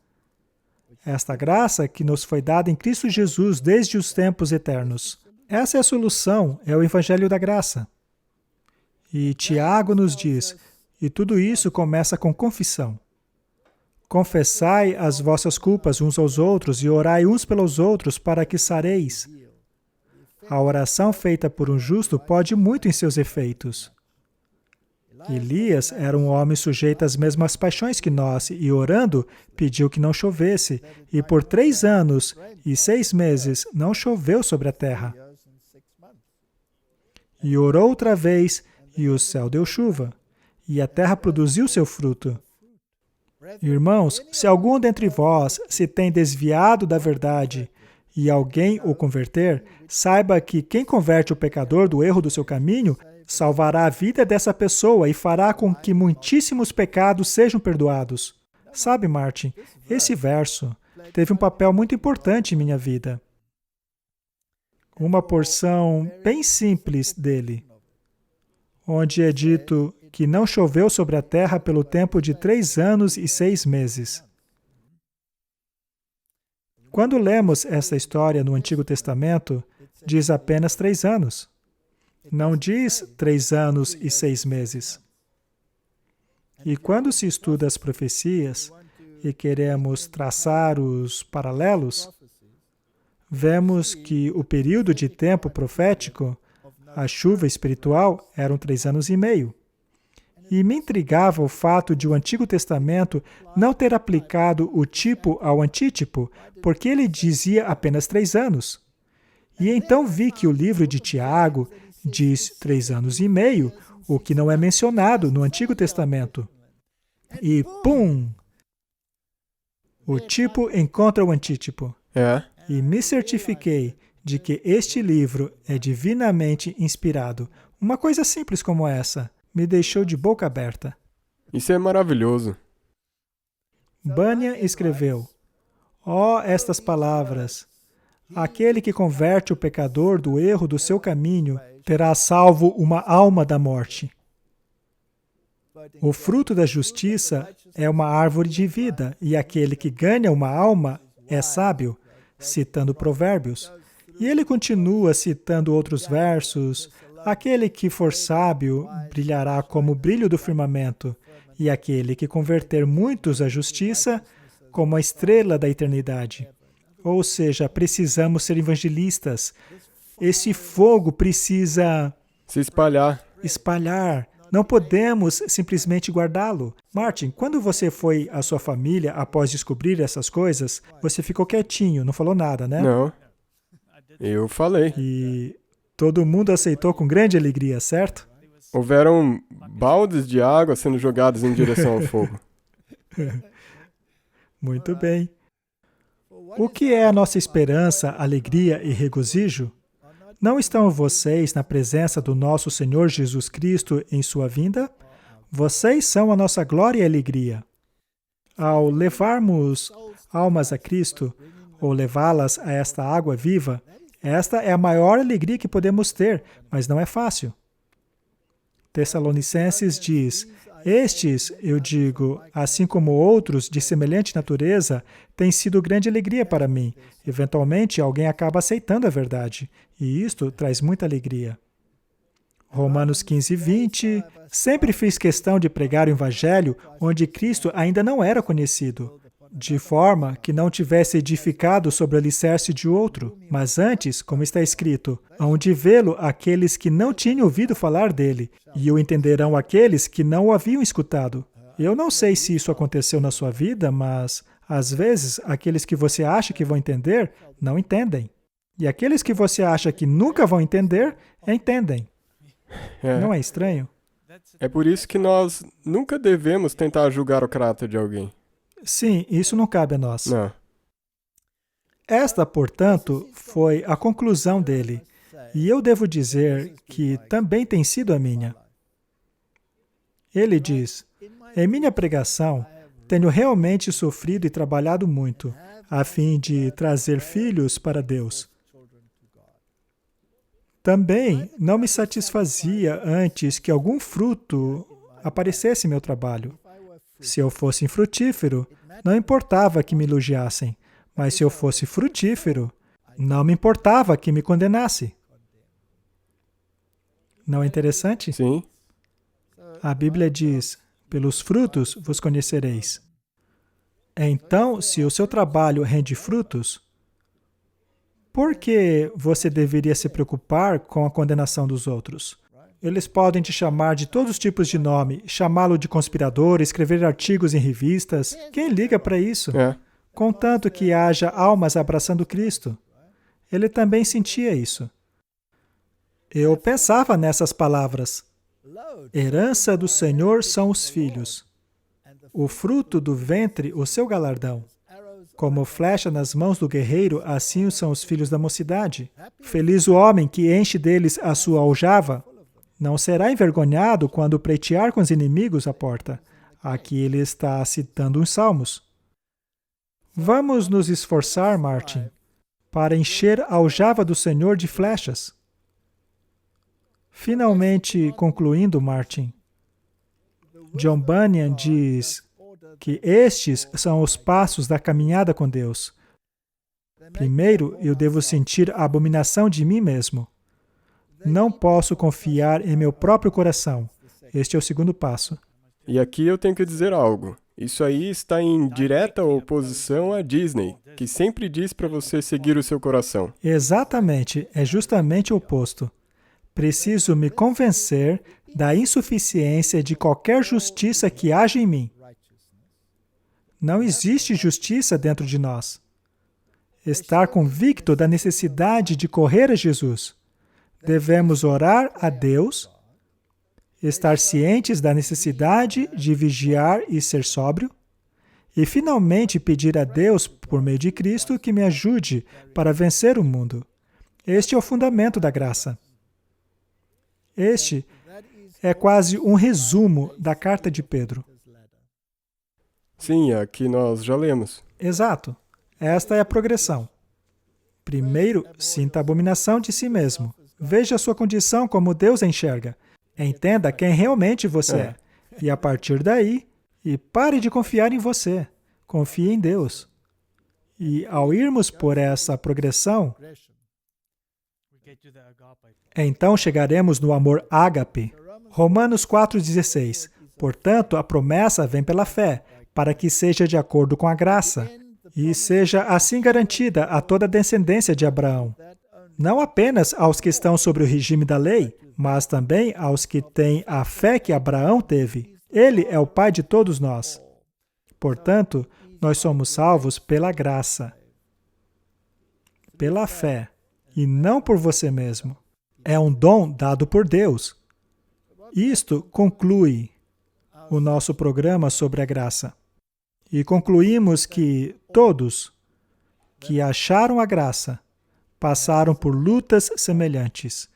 Esta graça que nos foi dada em Cristo Jesus desde os tempos eternos. Essa é a solução, é o Evangelho da Graça. E Tiago nos diz, e tudo isso começa com confissão. Confessai as vossas culpas uns aos outros e orai uns pelos outros para que sareis. A oração feita por um justo pode muito em seus efeitos. Elias era um homem sujeito às mesmas paixões que nós, e orando, pediu que não chovesse, e por 3 anos e 6 meses não choveu sobre a terra. E orou outra vez, e o céu deu chuva, e a terra produziu seu fruto. Irmãos, se algum dentre vós se tem desviado da verdade, e alguém o converter, saiba que quem converte o pecador do erro do seu caminho, salvará a vida dessa pessoa e fará com que muitíssimos pecados sejam perdoados. Sabe, Martin, esse verso teve um papel muito importante em minha vida. Uma porção bem simples dele, onde é dito que não choveu sobre a terra pelo tempo de 3 anos e 6 meses. Quando lemos essa história no Antigo Testamento, diz apenas 3 anos. Não diz 3 anos e 6 meses. E quando se estuda as profecias e queremos traçar os paralelos, vemos que o período de tempo profético, a chuva espiritual, eram 3 anos e meio. E me intrigava o fato de o Antigo Testamento não ter aplicado o tipo ao antítipo, porque ele dizia apenas 3 anos. E então vi que o livro de Tiago diz 3 anos e meio, o que não é mencionado no Antigo Testamento. E pum! O tipo encontra o antítipo. E me certifiquei de que este livro é divinamente inspirado. Uma coisa simples como essa me deixou de boca aberta. Isso é maravilhoso. Bunyan escreveu, estas palavras, aquele que converte o pecador do erro do seu caminho terá salvo uma alma da morte. O fruto da justiça é uma árvore de vida, e aquele que ganha uma alma é sábio, citando Provérbios. E ele continua citando outros versos, aquele que for sábio brilhará como o brilho do firmamento, e aquele que converter muitos à justiça, como a estrela da eternidade. Ou seja, precisamos ser evangelistas. Esse fogo precisa se espalhar. Não podemos simplesmente guardá-lo. Martin, quando você foi à sua família após descobrir essas coisas, você ficou quietinho, não falou nada, né? Não. Eu falei. E todo mundo aceitou com grande alegria, certo? Houveram baldes de água sendo jogados em direção ao fogo. Muito bem. O que é a nossa esperança, alegria e regozijo? Não estão vocês na presença do nosso Senhor Jesus Cristo em sua vinda? Vocês são a nossa glória e alegria. Ao levarmos almas a Cristo, ou levá-las a esta água viva, esta é a maior alegria que podemos ter, mas não é fácil. Tessalonicenses diz, estes, eu digo, assim como outros de semelhante natureza, têm sido grande alegria para mim. Eventualmente, alguém acaba aceitando a verdade, e isto traz muita alegria. Romanos 15:20, sempre fiz questão de pregar o Evangelho onde Cristo ainda não era conhecido, de forma que não tivesse edificado sobre o alicerce de outro, mas antes, como está escrito, hão de vê-lo aqueles que não tinham ouvido falar dele, e o entenderão aqueles que não o haviam escutado. Eu não sei se isso aconteceu na sua vida, mas, às vezes, aqueles que você acha que vão entender, não entendem. E aqueles que você acha que nunca vão entender, entendem. Não é estranho? É por isso que nós nunca devemos tentar julgar o caráter de alguém. Sim, isso não cabe a nós. Não. Esta, portanto, foi a conclusão dele. E eu devo dizer que também tem sido a minha. Ele diz, em minha pregação, tenho realmente sofrido e trabalhado muito, a fim de trazer filhos para Deus. Também não me satisfazia antes que algum fruto aparecesse em meu trabalho. Se eu fosse infrutífero, não importava que me elogiassem, mas se eu fosse frutífero, não me importava que me condenasse. Não é interessante? Sim. A Bíblia diz, pelos frutos vos conhecereis. Então, se o seu trabalho rende frutos, por que você deveria se preocupar com a condenação dos outros? Eles podem te chamar de todos os tipos de nome, chamá-lo de conspirador, escrever artigos em revistas. Quem liga para isso? Contanto que haja almas abraçando Cristo. Ele também sentia isso. Eu pensava nessas palavras. Herança do Senhor são os filhos. O fruto do ventre, o seu galardão. Como flecha nas mãos do guerreiro, assim são os filhos da mocidade. Feliz o homem que enche deles a sua aljava. Não será envergonhado quando pleitear com os inimigos à porta. Aqui ele está citando uns salmos. Vamos nos esforçar, Martin, para encher a aljava do Senhor de flechas. Finalmente, concluindo, Martin, John Bunyan diz que estes são os passos da caminhada com Deus. Primeiro, eu devo sentir a abominação de mim mesmo. Não posso confiar em meu próprio coração. Este é o segundo passo. E aqui eu tenho que dizer algo. Isso aí está em direta oposição à Disney, que sempre diz para você seguir o seu coração. Exatamente, é justamente o oposto. Preciso me convencer da insuficiência de qualquer justiça que haja em mim. Não existe justiça dentro de nós. Estar convicto da necessidade de correr a Jesus. Devemos orar a Deus, estar cientes da necessidade de vigiar e ser sóbrio, e finalmente pedir a Deus, por meio de Cristo, que me ajude para vencer o mundo. Este é o fundamento da graça. Este é quase um resumo da carta de Pedro. Sim, aqui nós já lemos. Exato. Esta é a progressão. Primeiro, sinta a abominação de si mesmo. Veja a sua condição como Deus a enxerga. Entenda quem realmente você é. E a partir daí, pare de confiar em você. Confie em Deus. E ao irmos por essa progressão, então chegaremos no amor ágape. Romanos 4,16. Portanto, a promessa vem pela fé, para que seja de acordo com a graça, e seja assim garantida a toda a descendência de Abraão. Não apenas aos que estão sobre o regime da lei, mas também aos que têm a fé que Abraão teve. Ele é o pai de todos nós. Portanto, nós somos salvos pela graça, pela fé, e não por você mesmo. É um dom dado por Deus. Isto conclui o nosso programa sobre a graça. E concluímos que todos que acharam a graça passaram por lutas semelhantes,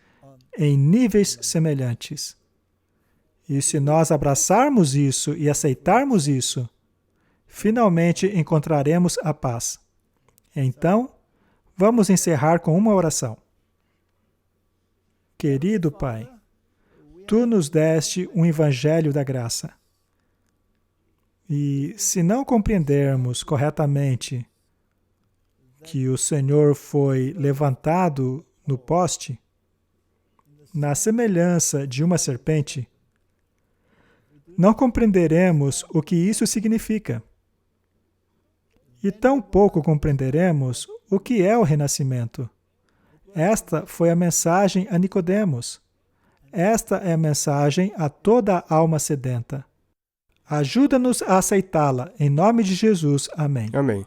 em níveis semelhantes. E se nós abraçarmos isso e aceitarmos isso, finalmente encontraremos a paz. Então, vamos encerrar com uma oração. Querido Pai, Tu nos deste um evangelho da graça. E se não compreendermos corretamente que o Senhor foi levantado no poste, na semelhança de uma serpente, não compreenderemos o que isso significa. E tampouco compreenderemos o que é o renascimento. Esta foi a mensagem a Nicodemos. Esta é a mensagem a toda a alma sedenta. Ajuda-nos a aceitá-la. Em nome de Jesus. Amém. Amém.